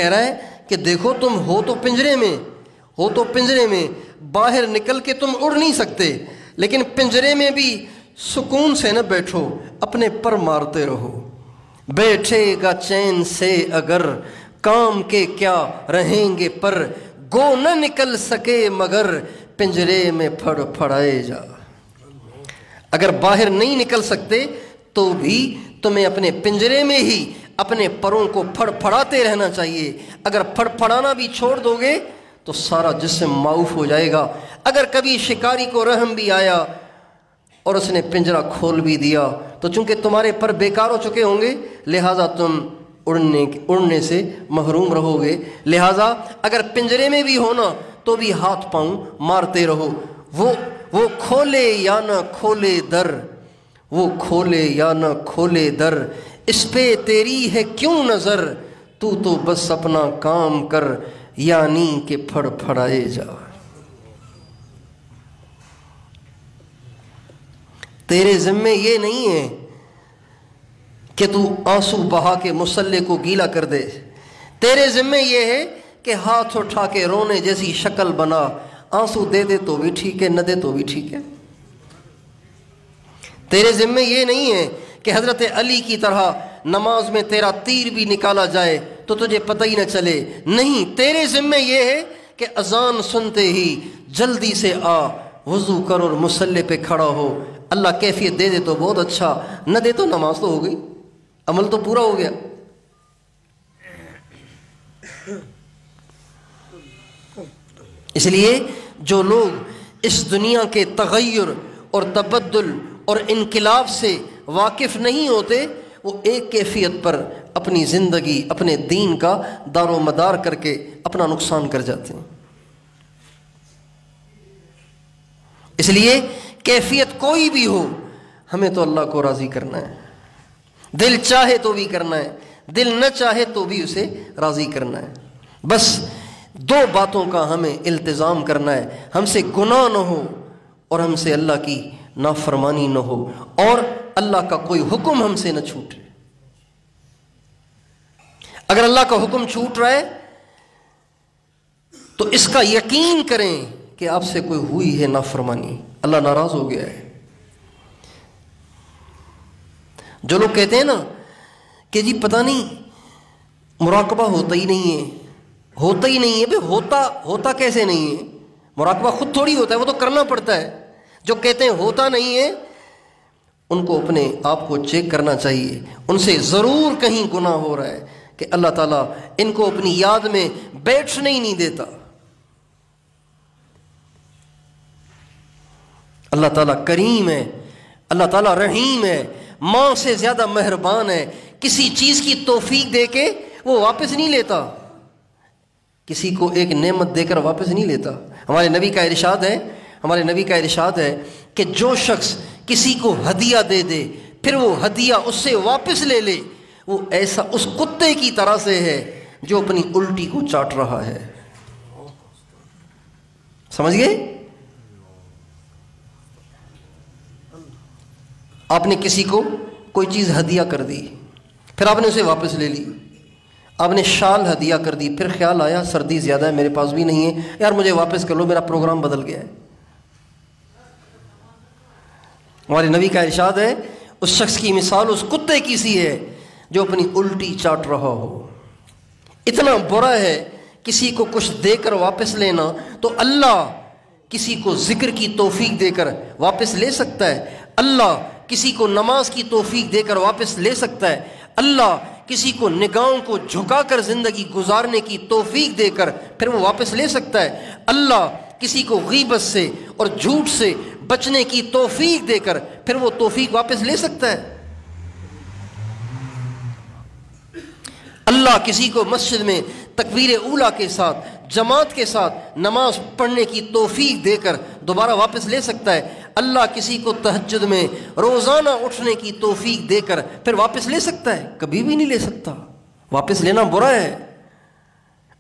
رہا ہے کہ دیکھو تم ہو تو پنجرے میں، باہر نکل کے تم اڑ نہیں سکتے، لیکن پنجرے میں بھی سکون سے نہ بیٹھو، اپنے پر مارتے رہو۔ بیٹھے گا چین سے اگر کام کے کیا رہیں گے پر، گو نہ نکل سکے مگر پنجرے میں پھڑ پھڑائے جا۔ اگر باہر نہیں نکل سکتے تو بھی تمہیں اپنے پنجرے میں ہی اپنے پروں کو پھڑ پھڑاتے رہنا چاہیے۔ اگر پھڑ پھڑانا بھی چھوڑ دو گے تو سارا جسم معاف ہو جائے گا۔ اگر کبھی شکاری کو رحم بھی آیا اور اس نے پنجرا کھول بھی دیا تو چونکہ تمہارے پر بیکار ہو چکے ہوں گے، لہٰذا تم اڑنے سے محروم رہو گے۔ لہٰذا اگر پنجرے میں بھی ہونا تو بھی ہاتھ پاؤں مارتے رہو۔ وہ کھولے یا نہ کھولے در، وہ کھولے یا نہ کھولے در، اس پہ تیری ہے کیوں نظر، تو بس اپنا کام کر، یعنی کہ پھڑ پھڑائے جا۔ تیرے ذمے یہ نہیں ہے کہ تو آنسو بہا کے مسلح کو گیلا کر دے، تیرے ذمے یہ ہے کہ ہاتھ اٹھا کے رونے جیسی شکل بنا، آنسو دے دے تو بھی ٹھیک ہے، نہ دے تو بھی ٹھیک ہے۔ تیرے ذمے یہ نہیں ہے کہ حضرت علی کی طرح نماز میں تیرا تیر بھی نکالا جائے تو تجھے پتہ ہی نہ چلے، نہیں، تیرے ذمے یہ ہے کہ اذان سنتے ہی جلدی سے آ، وضو کر اور مصلی پہ کھڑا ہو۔ اللہ کیفیت دے دے تو بہت اچھا، نہ دے تو نماز تو ہو گئی، عمل تو پورا ہو گیا۔ اس لیے جو لوگ اس دنیا کے تغیر اور تبدل اور انقلاب سے واقف نہیں ہوتے، وہ ایک کیفیت پر اپنی زندگی، اپنے دین کا دار و مدار کر کے اپنا نقصان کر جاتے ہیں۔ اس لیے کیفیت کوئی بھی ہو، ہمیں تو اللہ کو راضی کرنا ہے، دل چاہے تو بھی کرنا ہے، دل نہ چاہے تو بھی اسے راضی کرنا ہے۔ بس دو باتوں کا ہمیں التزام کرنا ہے، ہم سے گناہ نہ ہو اور ہم سے اللہ کی نافرمانی نہ ہو، اور اللہ کا کوئی حکم ہم سے نہ چھوٹے۔ اگر اللہ کا حکم چھوٹ رہا ہے تو اس کا یقین کریں کہ آپ سے کوئی ہوئی ہے نافرمانی، اللہ ناراض ہو گیا ہے۔ جو لوگ کہتے ہیں نا کہ جی پتہ نہیں مراقبہ ہوتا ہی نہیں ہے، ہوتا ہی نہیں ہے، بھئی ہوتا کیسے نہیں ہے؟ مراقبہ خود تھوڑی ہوتا ہے، وہ تو کرنا پڑتا ہے۔ جو کہتے ہیں ہوتا نہیں ہے، ان کو اپنے آپ کو چیک کرنا چاہیے، ان سے ضرور کہیں گناہ ہو رہا ہے کہ اللہ تعالیٰ ان کو اپنی یاد میں بیٹھنے ہی نہیں دیتا۔ اللہ تعالیٰ کریم ہے، اللہ تعالیٰ رحیم ہے، ماں سے زیادہ مہربان ہے، کسی چیز کی توفیق دے کے وہ واپس نہیں لیتا، کسی کو ایک نعمت دے کر واپس نہیں لیتا۔ ہمارے نبی کا ارشاد ہے کہ جو شخص کسی کو ہدیہ دے دے پھر وہ ہدیہ اس سے واپس لے لے، وہ ایسا اس کتے کی طرح سے ہے جو اپنی الٹی کو چاٹ رہا ہے۔ سمجھ گئے؟ آپ نے کسی کو کوئی چیز ہدیہ کر دی، پھر آپ نے اسے واپس لے لی۔ آپ نے شال ہدیہ کر دی، پھر خیال آیا سردی زیادہ ہے، میرے پاس بھی نہیں ہے، یار مجھے واپس کر لو، میرا پروگرام بدل گیا ہے۔ ہمارے نبی کا ارشاد ہے اس شخص کی مثال اس کتے کی سی ہے جو اپنی الٹی چاٹ رہا ہو۔ اتنا برا ہے کسی کو کچھ دے کر واپس لینا، تو اللہ کسی کو ذکر کی توفیق دے کر واپس لے سکتا ہے، اللہ کسی کو نماز کی توفیق دے کر واپس لے سکتا ہے، اللہ کسی کو نگاہوں کو جھکا کر زندگی گزارنے کی توفیق دے کر پھر وہ واپس لے سکتا ہے، اللہ کسی کو غیبت سے اور جھوٹ سے بچنے کی توفیق دے کر پھر وہ توفیق واپس لے سکتا ہے۔ اللہ کسی کو مسجد میں تکبیر اولیٰ کے ساتھ جماعت کے ساتھ نماز پڑھنے کی توفیق دے کر دوبارہ واپس لے سکتا ہے، اللہ کسی کو تہجد میں روزانہ اٹھنے کی توفیق دے کر پھر واپس لے سکتا ہے، کبھی بھی نہیں لے سکتا۔ واپس لینا برا ہے،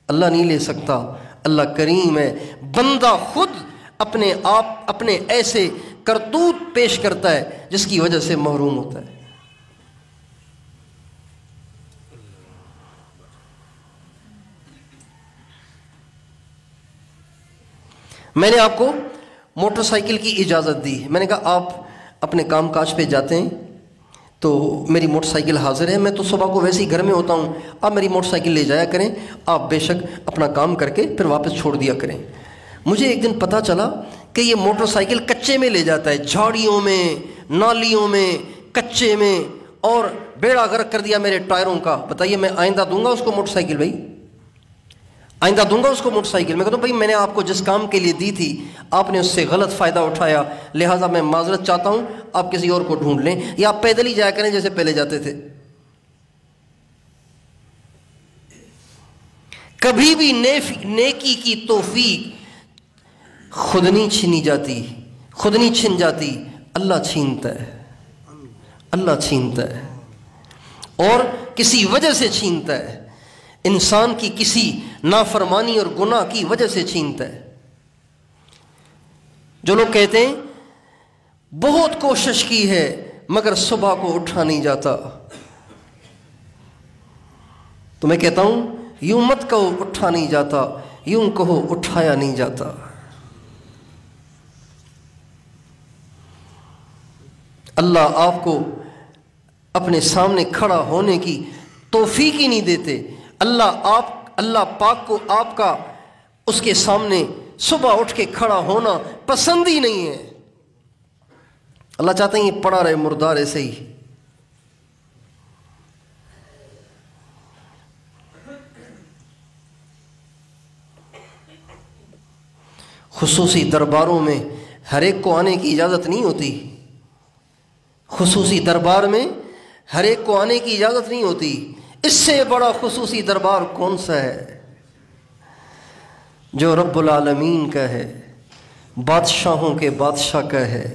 اللہ نہیں لے سکتا، اللہ کریم ہے۔ بندہ خود اپنے آپ اپنے ایسے کرتوت پیش کرتا ہے جس کی وجہ سے محروم ہوتا ہے۔ میں نے آپ کو موٹر سائیکل کی اجازت دی، میں نے کہا آپ اپنے کام کاج پہ جاتے ہیں تو میری موٹر سائیکل حاضر ہے، میں تو صبح کو ویسے ہی گھر میں ہوتا ہوں، آپ میری موٹر سائیکل لے جایا کریں، آپ بے شک اپنا کام کر کے پھر واپس چھوڑ دیا کریں۔ مجھے ایک دن پتہ چلا کہ یہ موٹر سائیکل کچے میں لے جاتا ہے، جھاڑیوں میں، نالیوں میں، کچے میں، اور بیڑا غرق کر دیا میرے ٹائروں کا۔ بتائیے میں آئندہ دوں گا اس کو موٹر سائیکل؟ بھائی آئندہ دوں گا اس کو موٹر سائیکل؟ میں کہتا ہوں بھائی میں نے آپ کو جس کام کے لیے دی تھی آپ نے اس سے غلط فائدہ اٹھایا، لہٰذا میں معذرت چاہتا ہوں، آپ کسی اور کو ڈھونڈ لیں، یا آپ پیدل ہی جایا کریں جیسے پہلے جاتے تھے۔ کبھی بھی نیکی کی توفیق خود نہیں چھینی جاتی، خود نہیں چھن جاتی، اللہ چھینتا ہے، اللہ چھینتا ہے، اور کسی وجہ سے چھینتا ہے، انسان کی کسی نافرمانی اور گناہ کی وجہ سے چھینتا ہے۔ جو لوگ کہتے ہیں بہت کوشش کی ہے مگر صبح کو اٹھا نہیں جاتا، تو میں کہتا ہوں یوں مت کہو اٹھا نہیں جاتا، یوں کہو اٹھایا نہیں جاتا۔ اللہ آپ کو اپنے سامنے کھڑا ہونے کی توفیق ہی نہیں دیتے۔ اللہ پاک کو آپ کا اس کے سامنے صبح اٹھ کے کھڑا ہونا پسند ہی نہیں ہے۔ اللہ چاہتے ہیں یہ پڑا رہے مردار ایسے ہی۔ خصوصی درباروں میں ہر ایک کو آنے کی اجازت نہیں ہوتی۔ خصوصی دربار میں ہر ایک کو آنے کی اجازت نہیں ہوتی۔ اس سے بڑا خصوصی دربار کون سا ہے؟ جو رب العالمین کا ہے، بادشاہوں کے بادشاہ کا ہے،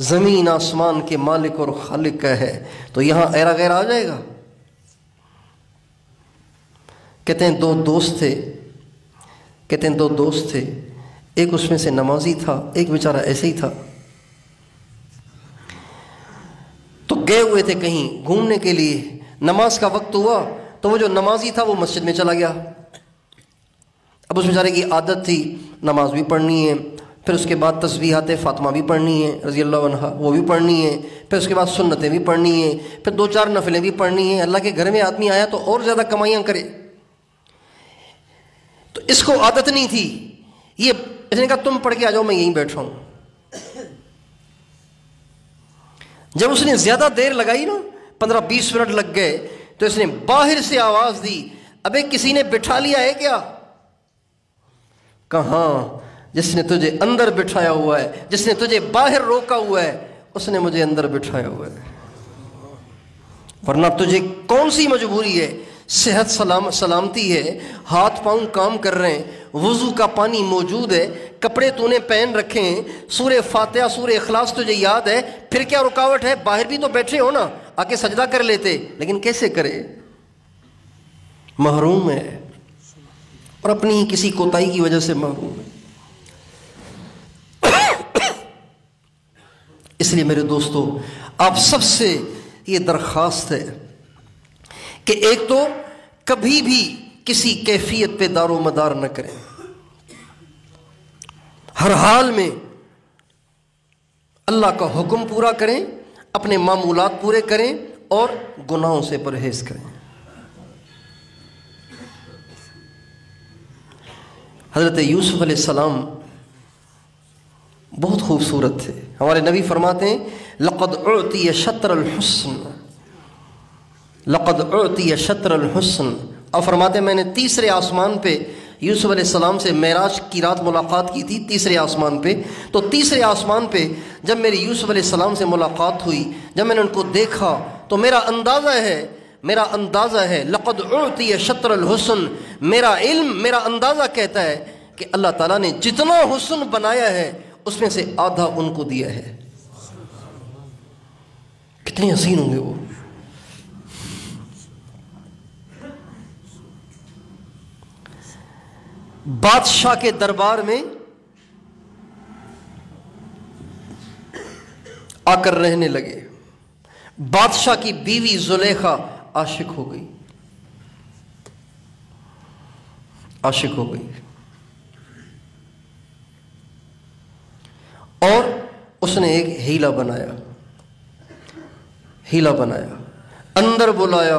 زمین آسمان کے مالک اور خالق کا ہے۔ تو یہاں ایرا غیر آ جائے گا؟ کہتے ہیں دو دوست تھے، ایک اس میں سے نمازی تھا، ایک بیچارہ ایسے ہی تھا۔ تو گئے ہوئے تھے کہیں گھومنے کے لیے، نماز کا وقت ہوا تو وہ جو نمازی تھا وہ مسجد میں چلا گیا۔ اب اس بیچارے کی عادت تھی نماز بھی پڑھنی ہے، پھر اس کے بعد تسبیحات فاطمہ بھی پڑھنی ہے رضی اللہ عنہا، وہ بھی پڑھنی ہے، پھر اس کے بعد سنتیں بھی پڑھنی ہیں، پھر 2-4 نفلیں بھی پڑھنی ہیں۔ اللہ کے گھر میں آدمی آیا تو اور زیادہ کمائیاں کرے، تو اس کو عادت نہیں تھی۔ اس نے کہا تم پڑھ کے آ جاؤ، میں یہیں بیٹھا ہوں۔ جب اس نے زیادہ دیر لگائی نا، 15-20 منٹ لگ گئے، تو اس نے باہر سے آواز دی، ابے کسی نے بٹھا لیا ہے کیا؟ کہاں، جس نے تجھے اندر بٹھایا ہوا ہے، جس نے تجھے باہر روکا ہوا ہے، اس نے مجھے اندر بٹھایا ہوا ہے۔ ورنہ تجھے کون سی مجبوری ہے؟ صحت سلامتی ہے، ہاتھ پاؤں کام کر رہے ہیں، وضو کا پانی موجود ہے، کپڑے تو نے پہن رکھے ہیں، سورہ فاتحہ سورہ اخلاص تجھے یاد ہے، پھر کیا رکاوٹ ہے؟ باہر بھی تو بیٹھے ہو نا، آ کے سجدہ کر لیتے، لیکن کیسے کرے؟ محروم ہے، اور اپنی ہی کسی کوتاہی کی وجہ سے محروم ہے۔ اس لیے میرے دوستو، آپ سب سے یہ درخواست ہے کہ ایک تو کبھی بھی کسی کیفیت پہ دار و مدار نہ کریں، ہر حال میں اللہ کا حکم پورا کریں، اپنے معمولات پورے کریں اور گناہوں سے پرہیز کریں۔ حضرت یوسف علیہ السلام بہت خوبصورت تھے۔ ہمارے نبی فرماتے ہیں لقد اعطی شطر الحسن، لقد اعطی شطر الحسن، اور فرماتے ہیں میں نے تیسرے آسمان پہ یوسف علیہ السلام سے معراج کی رات ملاقات کی تھی، تیسرے آسمان پہ۔ تو تیسرے آسمان پہ جب میری یوسف علیہ السلام سے ملاقات ہوئی، جب میں نے ان کو دیکھا تو میرا اندازہ ہے لقد اعطی شطر الحسن، میرا علم، میرا اندازہ کہتا ہے کہ اللہ تعالیٰ نے جتنا حسن بنایا ہے اس میں سے آدھا ان کو دیا ہے۔ کتنے حسین ہوں گے وہ۔ بادشاہ کے دربار میں آ کر رہنے لگے۔ بادشاہ کی بیوی زلیخا عاشق ہو گئی، عاشق ہو گئی، اور اس نے ایک ہیلا بنایا، اندر بلایا،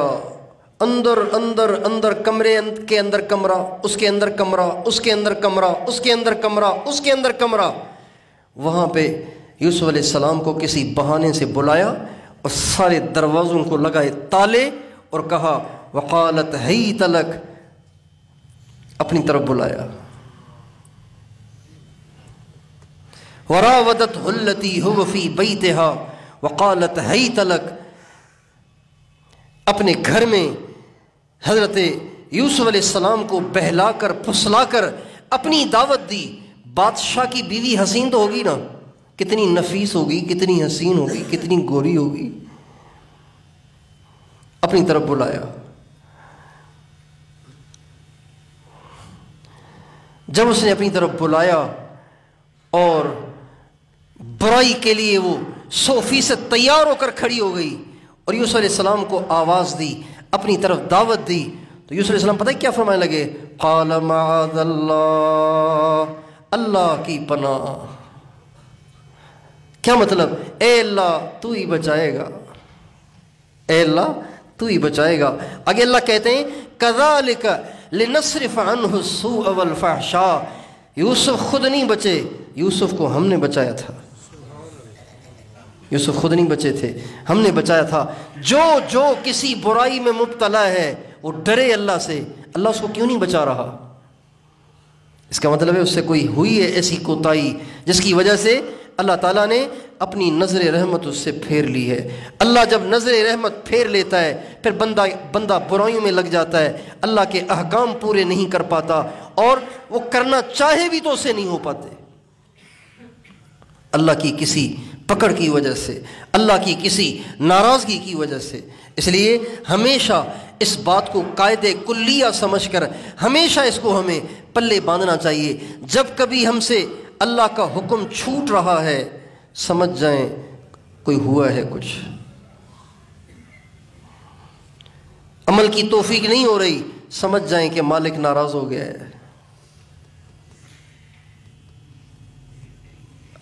اندر اندر اندر، کمرے کے اندر کمرہ، اس کے اندر کمرہ، اس کے اندر کمرہ، اس کے اندر کمرہ، اس کے اندر کمرہ۔ وہاں پہ یوسف علیہ السلام کو کسی بہانے سے بلایا اور سارے دروازوں کو لگائے تالے اور کہا وقالت حیت لک، اپنی طرف بلایا۔ وراودته التي هو في بيتها وقالت حیت لک، اپنے گھر میں حضرت یوسف علیہ السلام کو بہلا کر پھسلا کر اپنی دعوت دی۔ بادشاہ کی بیوی حسین تو ہوگی نا، کتنی نفیس ہوگی، کتنی حسین ہوگی، کتنی گوری ہوگی، اپنی طرف بلایا۔ جب اس نے اپنی طرف بلایا اور برائی کے لیے وہ 100% تیار ہو کر کھڑی ہو گئی اور یوسف علیہ السلام کو آواز دی، اپنی طرف دعوت دی، تو یوسف علیہ السلام پتہ ہے کیا فرمانے لگے؟ قال معاذ اللہ، اللہ کی پناہ۔ کیا مطلب؟ اے اللہ تو ہی بچائے گا، اے اللہ تو ہی بچائے گا۔ آگے اللہ کہتے ہیں کذالک لنصرف عنہ السوء والفحشاء، یوسف خود نہیں بچے، یوسف کو ہم نے بچایا تھا، یوسف خود نہیں بچے تھے، ہم نے بچایا تھا۔ جو کسی برائی میں مبتلا ہے وہ ڈرے اللہ سے، اللہ اس کو کیوں نہیں بچا رہا؟ اس کا مطلب ہے اس سے کوئی ہوئی ہے ایسی کوتاہی جس کی وجہ سے اللہ تعالیٰ نے اپنی نظر رحمت اس سے پھیر لی ہے۔ اللہ جب نظر رحمت پھیر لیتا ہے پھر بندہ برائیوں میں لگ جاتا ہے، اللہ کے احکام پورے نہیں کر پاتا، اور وہ کرنا چاہے بھی تو اسے نہیں ہو پاتے، اللہ کی کسی پکڑ کی وجہ سے، اللہ کی کسی ناراضگی کی وجہ سے۔ اس لیے ہمیشہ اس بات کو قاعدہ کلیہ سمجھ کر ہمیشہ اس کو ہمیں پلے باندھنا چاہیے۔ جب کبھی ہم سے اللہ کا حکم چھوٹ رہا ہے سمجھ جائیں کوئی ہوا ہے کچھ، عمل کی توفیق نہیں ہو رہی سمجھ جائیں کہ مالک ناراض ہو گیا ہے،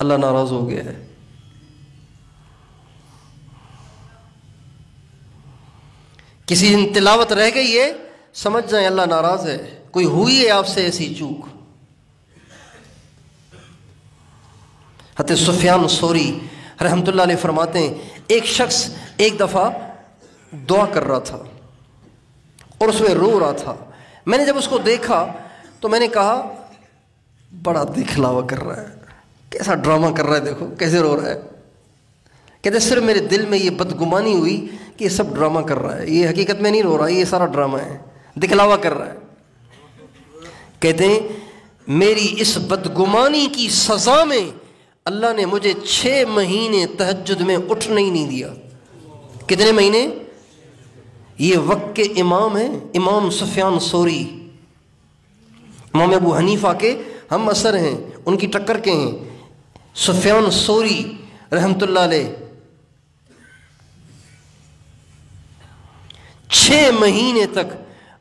اللہ ناراض ہو گیا ہے۔ کسی دن تلاوت رہ گئی ہے سمجھ جائیں اللہ ناراض ہے، کوئی ہوئی ہے آپ سے ایسی چوک۔ حضرت سفیان ثوری رحمۃ اللہ علیہ فرماتے ہیں ایک شخص ایک دفعہ دعا کر رہا تھا اور اس میں رو رہا تھا۔ میں نے جب اس کو دیکھا تو میں نے کہا بڑا دکھلاوا کر رہا ہے، کیسا ڈرامہ کر رہا ہے، دیکھو کیسے رو رہا ہے۔ کہتے صرف میرے دل میں یہ بدگمانی ہوئی کہ یہ سب ڈرامہ کر رہا ہے، یہ حقیقت میں نہیں رو رہا، یہ سارا ڈرامہ ہے، دکھلاوا کر رہا ہے۔ کہتے ہیں میری اس بدگمانی کی سزا میں اللہ نے مجھے 6 مہینے تہجد میں اٹھنے ہی نہیں دیا۔ کتنے مہینے؟ یہ وقت کے امام ہیں، امام سفیان ثوری، امام ابو حنیفہ کے ہم عصر ہیں، ان کی ٹکر کے ہیں۔ سفیان ثوری رحمۃ اللہ علیہ 6 مہینے تک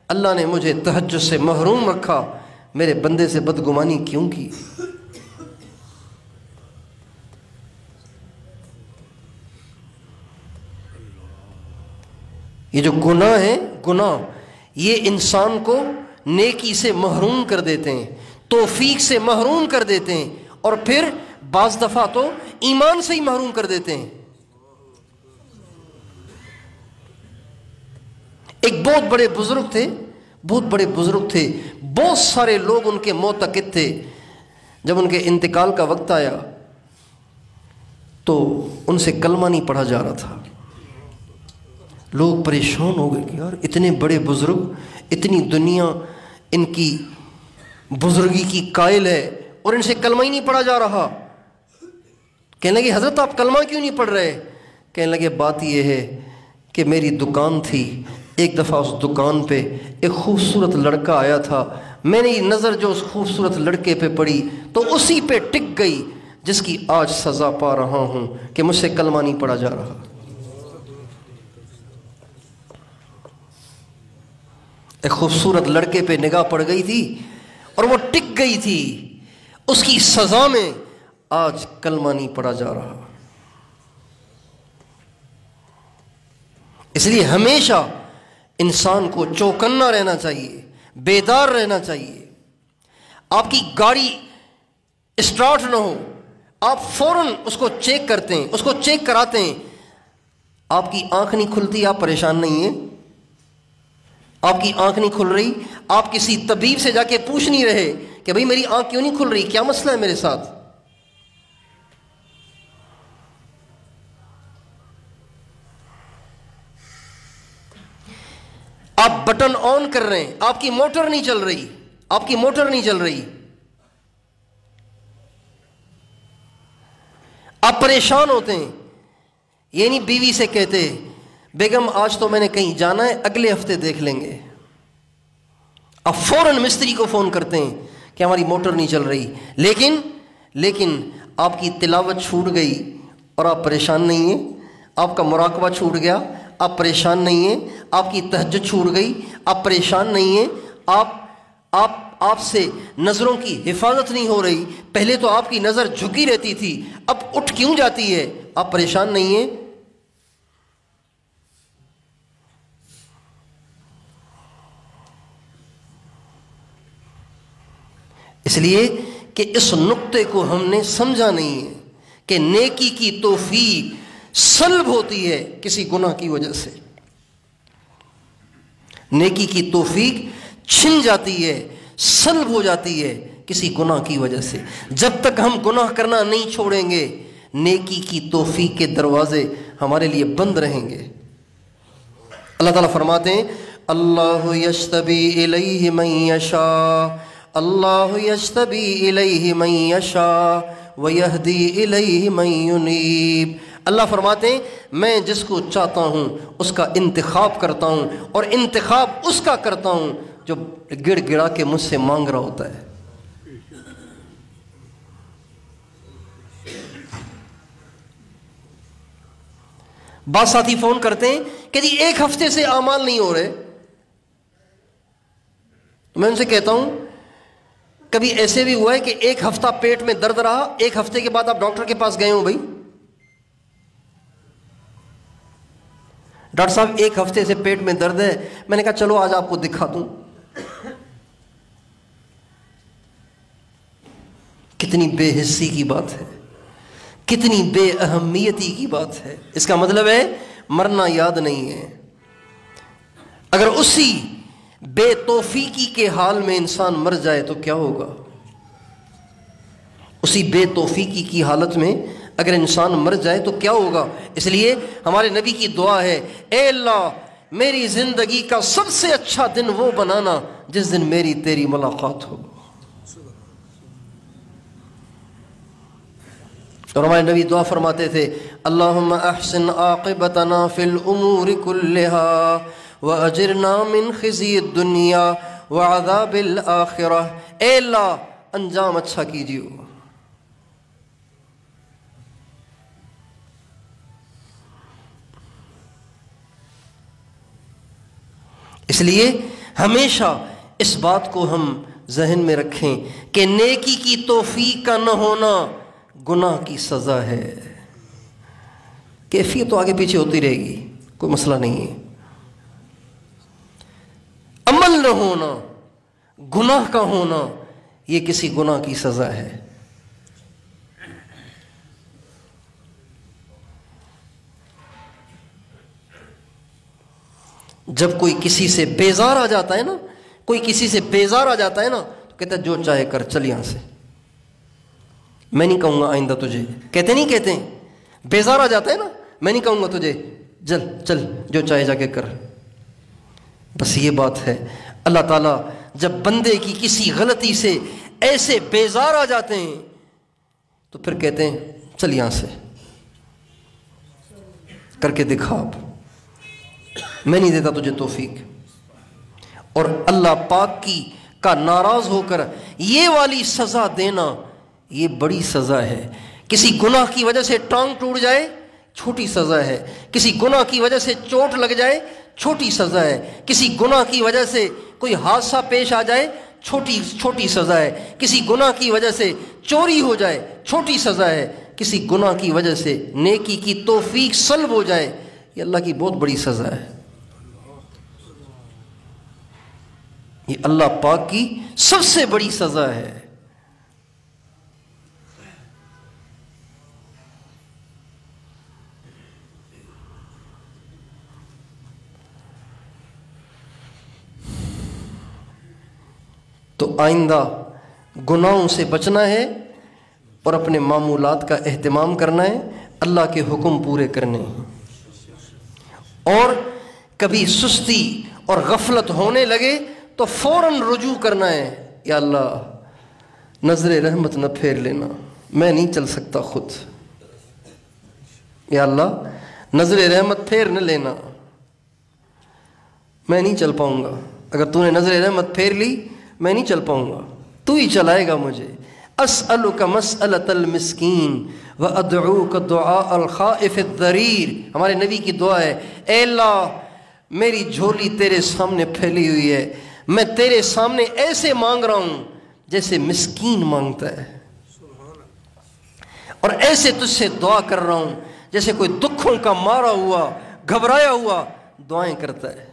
اللہ نے مجھے تہجد سے محروم رکھا، میرے بندے سے بدگمانی کیوں کی؟ یہ جو گناہ ہیں، گناہ یہ انسان کو نیکی سے محروم کر دیتے ہیں، توفیق سے محروم کر دیتے ہیں، اور پھر بعض دفعہ تو ایمان سے ہی محروم کر دیتے ہیں۔ ایک بہت بڑے بزرگ تھے، بہت سارے لوگ ان کے معتقد تھے۔ جب ان کے انتقال کا وقت آیا تو ان سے کلمہ نہیں پڑھا جا رہا تھا، لوگ پریشان ہو گئے کہ یار اتنے بڑے بزرگ، اتنی دنیا ان کی بزرگی کی قائل ہے اور ان سے کلمہ ہی نہیں پڑھا جا رہا۔ کہنے لگے حضرت آپ کلمہ کیوں نہیں پڑھ رہے؟ کہنے لگے بات یہ ہے کہ میری دکان تھی، ایک دفعہ اس دکان پہ ایک خوبصورت لڑکا آیا تھا، میں نے نظر جو اس خوبصورت لڑکے پہ پڑی تو اسی پہ ٹک گئی جس کی آج سزا پا رہا ہوں کہ مجھ سے کلمہ نہیں پڑھا جا رہا۔ ایک خوبصورت لڑکے پہ نگاہ پڑ گئی تھی اور وہ ٹک گئی تھی، اس کی سزا میں آج کلمہ نہیں پڑھا جا رہا۔ اس لیے ہمیشہ انسان کو چوکنا رہنا چاہیے، بیدار رہنا چاہیے۔ آپ کی گاڑی اسٹارٹ نہ ہو، آپ فوراً اس کو چیک کرتے ہیں، اس کو چیک کراتے ہیں۔ آپ کی آنکھ نہیں کھلتی، آپ پریشان نہیں ہیں؟ آپ کی آنکھ نہیں کھل رہی، آپ کسی طبیب سے جا کے پوچھ نہیں رہے کہ بھئی میری آنکھ کیوں نہیں کھل رہی، کیا مسئلہ ہے میرے ساتھ؟ آپ بٹن آن کر رہے ہیں، آپ کی موٹر نہیں چل رہی، آپ کی موٹر نہیں چل رہی، آپ پریشان ہوتے ہیں۔ یہ نہیں بیوی سے کہتے بیگم آج تو میں نے کہیں جانا ہے، اگلے ہفتے دیکھ لیں گے۔ آپ فوراً مستری کو فون کرتے ہیں کہ ہماری موٹر نہیں چل رہی، لیکن آپ کی تلاوت چھوٹ گئی اور آپ پریشان نہیں ہیں، آپ کا مراقبہ چھوٹ گیا، آپ پریشان نہیں ہیں، آپ کی تہجد چھوٹ گئی، آپ پریشان نہیں ہیں، آپ سے نظروں کی حفاظت نہیں ہو رہی، پہلے تو آپ کی نظر جھکی رہتی تھی، اب اٹھ کیوں جاتی ہے، آپ پریشان نہیں ہیں؟ اس لیے کہ اس نقطے کو ہم نے سمجھا نہیں ہے کہ نیکی کی توفیق سلب ہوتی ہے کسی گناہ کی وجہ سے، نیکی کی توفیق چھن جاتی ہے، سلب ہو جاتی ہے کسی گناہ کی وجہ سے۔ جب تک ہم گناہ کرنا نہیں چھوڑیں گے، نیکی کی توفیق کے دروازے ہمارے لیے بند رہیں گے۔ اللہ تعالیٰ فرماتے ہیں اللہ یجتبی الیہ من یشاء، اللہ یجتبی الیہ من یشاء ویہدی الیہ من ینیب۔ اللہ فرماتے ہیں میں جس کو چاہتا ہوں اس کا انتخاب کرتا ہوں، اور انتخاب اس کا کرتا ہوں جو گڑ گڑا کے مجھ سے مانگ رہا ہوتا ہے۔ بعض ساتھی فون کرتے ہیں کہ جی ایک ہفتے سے اعمال نہیں ہو رہے، میں ان سے کہتا ہوں کبھی ایسے بھی ہوا ہے کہ ایک ہفتہ پیٹ میں درد رہا، ایک ہفتے کے بعد آپ ڈاکٹر کے پاس گئے ہوں بھائی، ڈاکٹر صاحب ایک ہفتے سے پیٹ میں درد ہے، میں نے کہا چلو آج آپ کو دکھا دوں۔ کتنی بے حسی کی بات ہے، کتنی بے اہمیتی کی بات ہے۔ اس کا مطلب ہے مرنا یاد نہیں ہے۔ اگر اسی بے توفیقی کے حال میں انسان مر جائے تو کیا ہوگا؟ اسی بے توفیقی کی حالت میں اگر انسان مر جائے تو کیا ہوگا؟ اس لیے ہمارے نبی کی دعا ہے اے اللہ میری زندگی کا سب سے اچھا دن وہ بنانا جس دن میری تیری ملاقات ہو۔ اور ہمارے نبی دعا فرماتے تھے اللہم احسن عاقبتنا فی الامور کلہا واجرنا من خزی الدنیا وعذاب الآخرہ۔ اے اللہ انجام اچھا کیجیے۔ اس لیے ہمیشہ اس بات کو ہم ذہن میں رکھیں کہ نیکی کی توفیق کا نہ ہونا گناہ کی سزا ہے۔ کیفیت تو آگے پیچھے ہوتی رہے گی، کوئی مسئلہ نہیں ہے۔ عمل نہ ہونا، گناہ کا ہونا، یہ کسی گناہ کی سزا ہے۔ جب کوئی کسی سے بیزار آ جاتا ہے نا، کوئی کسی سے بیزار آ جاتا ہے نا تو کہتا ہے جو چاہے کر، چل یہاں سے، میں نہیں کہوں گا آئندہ تجھے۔ کہتے نہیں کہتے ہیں؟ بیزار آ جاتا ہے نا، میں نہیں کہوں گا تجھے، چل چل جو چاہے جا کے کر۔ بس یہ بات ہے، اللہ تعالیٰ جب بندے کی کسی غلطی سے ایسے بیزار آ جاتے ہیں تو پھر کہتے ہیں چل یہاں سے، کر کے دکھا، اب میں نہیں دیتا تجھے توفیق۔ اور اللہ پاک کا ناراض ہو کر یہ والی سزا دینا یہ بڑی سزا ہے۔ کسی گناہ کی وجہ سے ٹانگ ٹوٹ جائے چھوٹی سزا ہے، کسی گناہ کی وجہ سے چوٹ لگ جائے چھوٹی سزا ہے، کسی گناہ کی وجہ سے کوئی حادثہ پیش آ جائے چھوٹی سزا ہے، کسی گناہ کی وجہ سے چوری ہو جائے چھوٹی سزا ہے، کسی گناہ کی وجہ سے نیکی کی توفیق سلب ہو جائے یہ اللہ کی بہت بڑی سزا ہے۔ یہ اللہ پاک کی سب سے بڑی سزا ہے۔ تو آئندہ گناہوں سے بچنا ہے اور اپنے معمولات کا اہتمام کرنا ہے، اللہ کے حکم پورے کرنے ہیں۔ اور کبھی سستی اور غفلت ہونے لگے تو فوراً رجوع کرنا ہے، یا اللہ نظر رحمت نہ پھیر لینا، میں نہیں چل سکتا خود، یا اللہ نظر رحمت پھیر نہ لینا، میں نہیں چل پاؤں گا، اگر تو نے نظر رحمت پھیر لی میں نہیں چل پاؤں گا، تو ہی چلائے گا مجھے۔ اسألک مسألۃ المسکین وادعوک دعاء الخائف الضریر. ہمارے نبی کی دعا ہے، اے اللہ میری جھولی تیرے سامنے پھیلی ہوئی ہے، میں تیرے سامنے ایسے مانگ رہا ہوں جیسے مسکین مانگتا ہے، اور ایسے تجھ سے دعا کر رہا ہوں جیسے کوئی دکھوں کا مارا ہوا گھبرایا ہوا دعائیں کرتا ہے.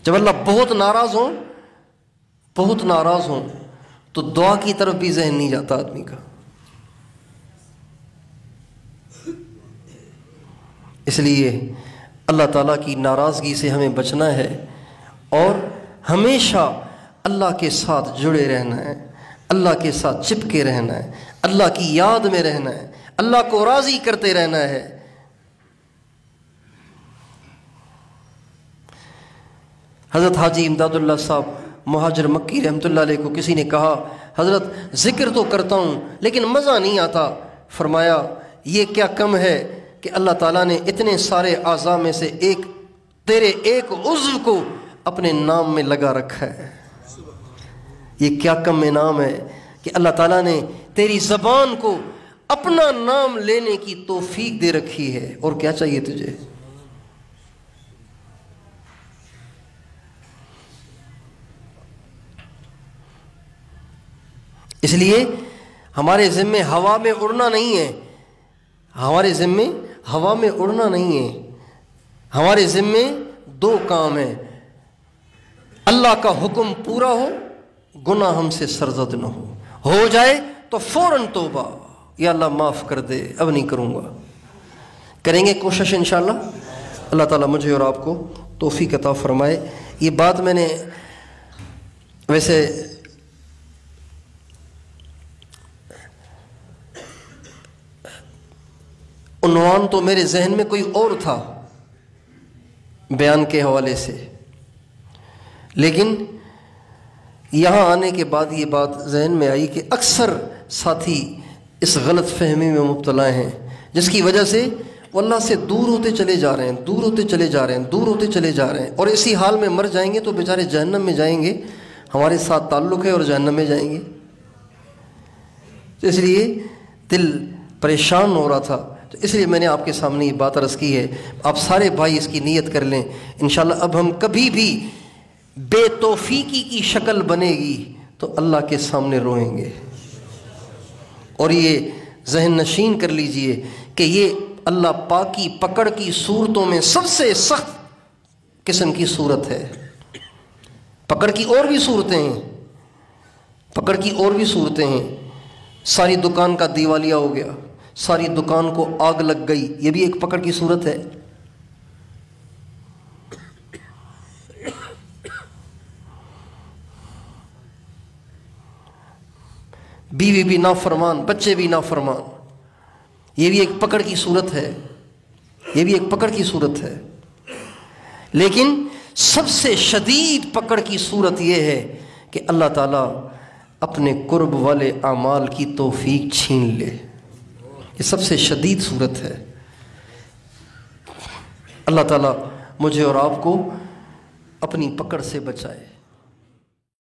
جب اللہ بہت ناراض ہوں تو دعا کی طرف بھی ذہن نہیں جاتا آدمی کا. اس لیے اللہ تعالیٰ کی ناراضگی سے ہمیں بچنا ہے اور ہمیشہ اللہ کے ساتھ جڑے رہنا ہے، اللہ کے ساتھ چپکے رہنا ہے، اللہ کی یاد میں رہنا ہے، اللہ کو راضی کرتے رہنا ہے. حضرت حاجی امداد اللہ صاحب مہاجر مکی رحمۃ اللہ علیہ کو کسی نے کہا، حضرت ذکر تو کرتا ہوں لیکن مزہ نہیں آتا. فرمایا یہ کیا کم ہے کہ اللہ تعالیٰ نے اتنے سارے اعضاء میں سے تیرے ایک عضو کو اپنے نام میں لگا رکھا ہے. یہ کیا کم انعام ہے کہ اللہ تعالیٰ نے تیری زبان کو اپنا نام لینے کی توفیق دے رکھی ہے. اور کیا چاہیے تجھے؟ اس لیے ہمارے ذمے ہوا میں اڑنا نہیں ہے، ہمارے ذمے ہوا میں اڑنا نہیں ہے. ہمارے ذمے دو کام ہیں، اللہ کا حکم پورا ہو، گناہ ہم سے سرزد نہ ہو جائے تو فوراً توبہ، یا اللہ معاف کر دے اب نہیں کروں گا. کریں گے کوشش انشاءاللہ. اللہ تعالیٰ مجھے اور آپ کو توفیق عطا فرمائے. یہ بات میں نے ویسے عنوان تو میرے ذہن میں کوئی اور تھا بیان کے حوالے سے، لیکن یہاں آنے کے بعد یہ بات ذہن میں آئی کہ اکثر ساتھی اس غلط فہمی میں مبتلا ہیں جس کی وجہ سے وہ اللہ سے دور ہوتے چلے جا رہے ہیں، دور ہوتے چلے جا رہے ہیں، دور ہوتے چلے جا رہے ہیں، اور اسی حال میں مر جائیں گے تو بیچارے جہنم میں جائیں گے. ہمارے ساتھ تعلق ہے اور جہنم میں جائیں گے. اس لیے دل پریشان ہو رہا تھا، تو اس لیے میں نے آپ کے سامنے یہ بات عرض کی ہے. آپ سارے بھائی اس کی نیت کر لیں انشاءاللہ. اب ہم کبھی بھی بے توفیقی کی شکل بنے گی تو اللہ کے سامنے روئیں گے. اور یہ ذہن نشین کر لیجئے کہ یہ اللہ پاک کی پکڑ کی صورتوں میں سب سے سخت قسم کی صورت ہے. پکڑ کی اور بھی صورتیں ہیں، پکڑ کی اور بھی صورتیں ہیں. ساری دکان کا دیوالیہ ہو گیا، ساری دکان کو آگ لگ گئی، یہ بھی ایک پکڑ کی صورت ہے. بیوی بھی نافرمان، بچے بھی نافرمان، یہ بھی ایک پکڑ کی صورت ہے، یہ بھی ایک پکڑ کی صورت ہے. لیکن سب سے شدید پکڑ کی صورت یہ ہے کہ اللہ تعالیٰ اپنے قرب والے اعمال کی توفیق چھین لے. یہ سب سے شدید صورت ہے. اللہ تعالیٰ مجھے اور آپ کو اپنی پکڑ سے بچائے.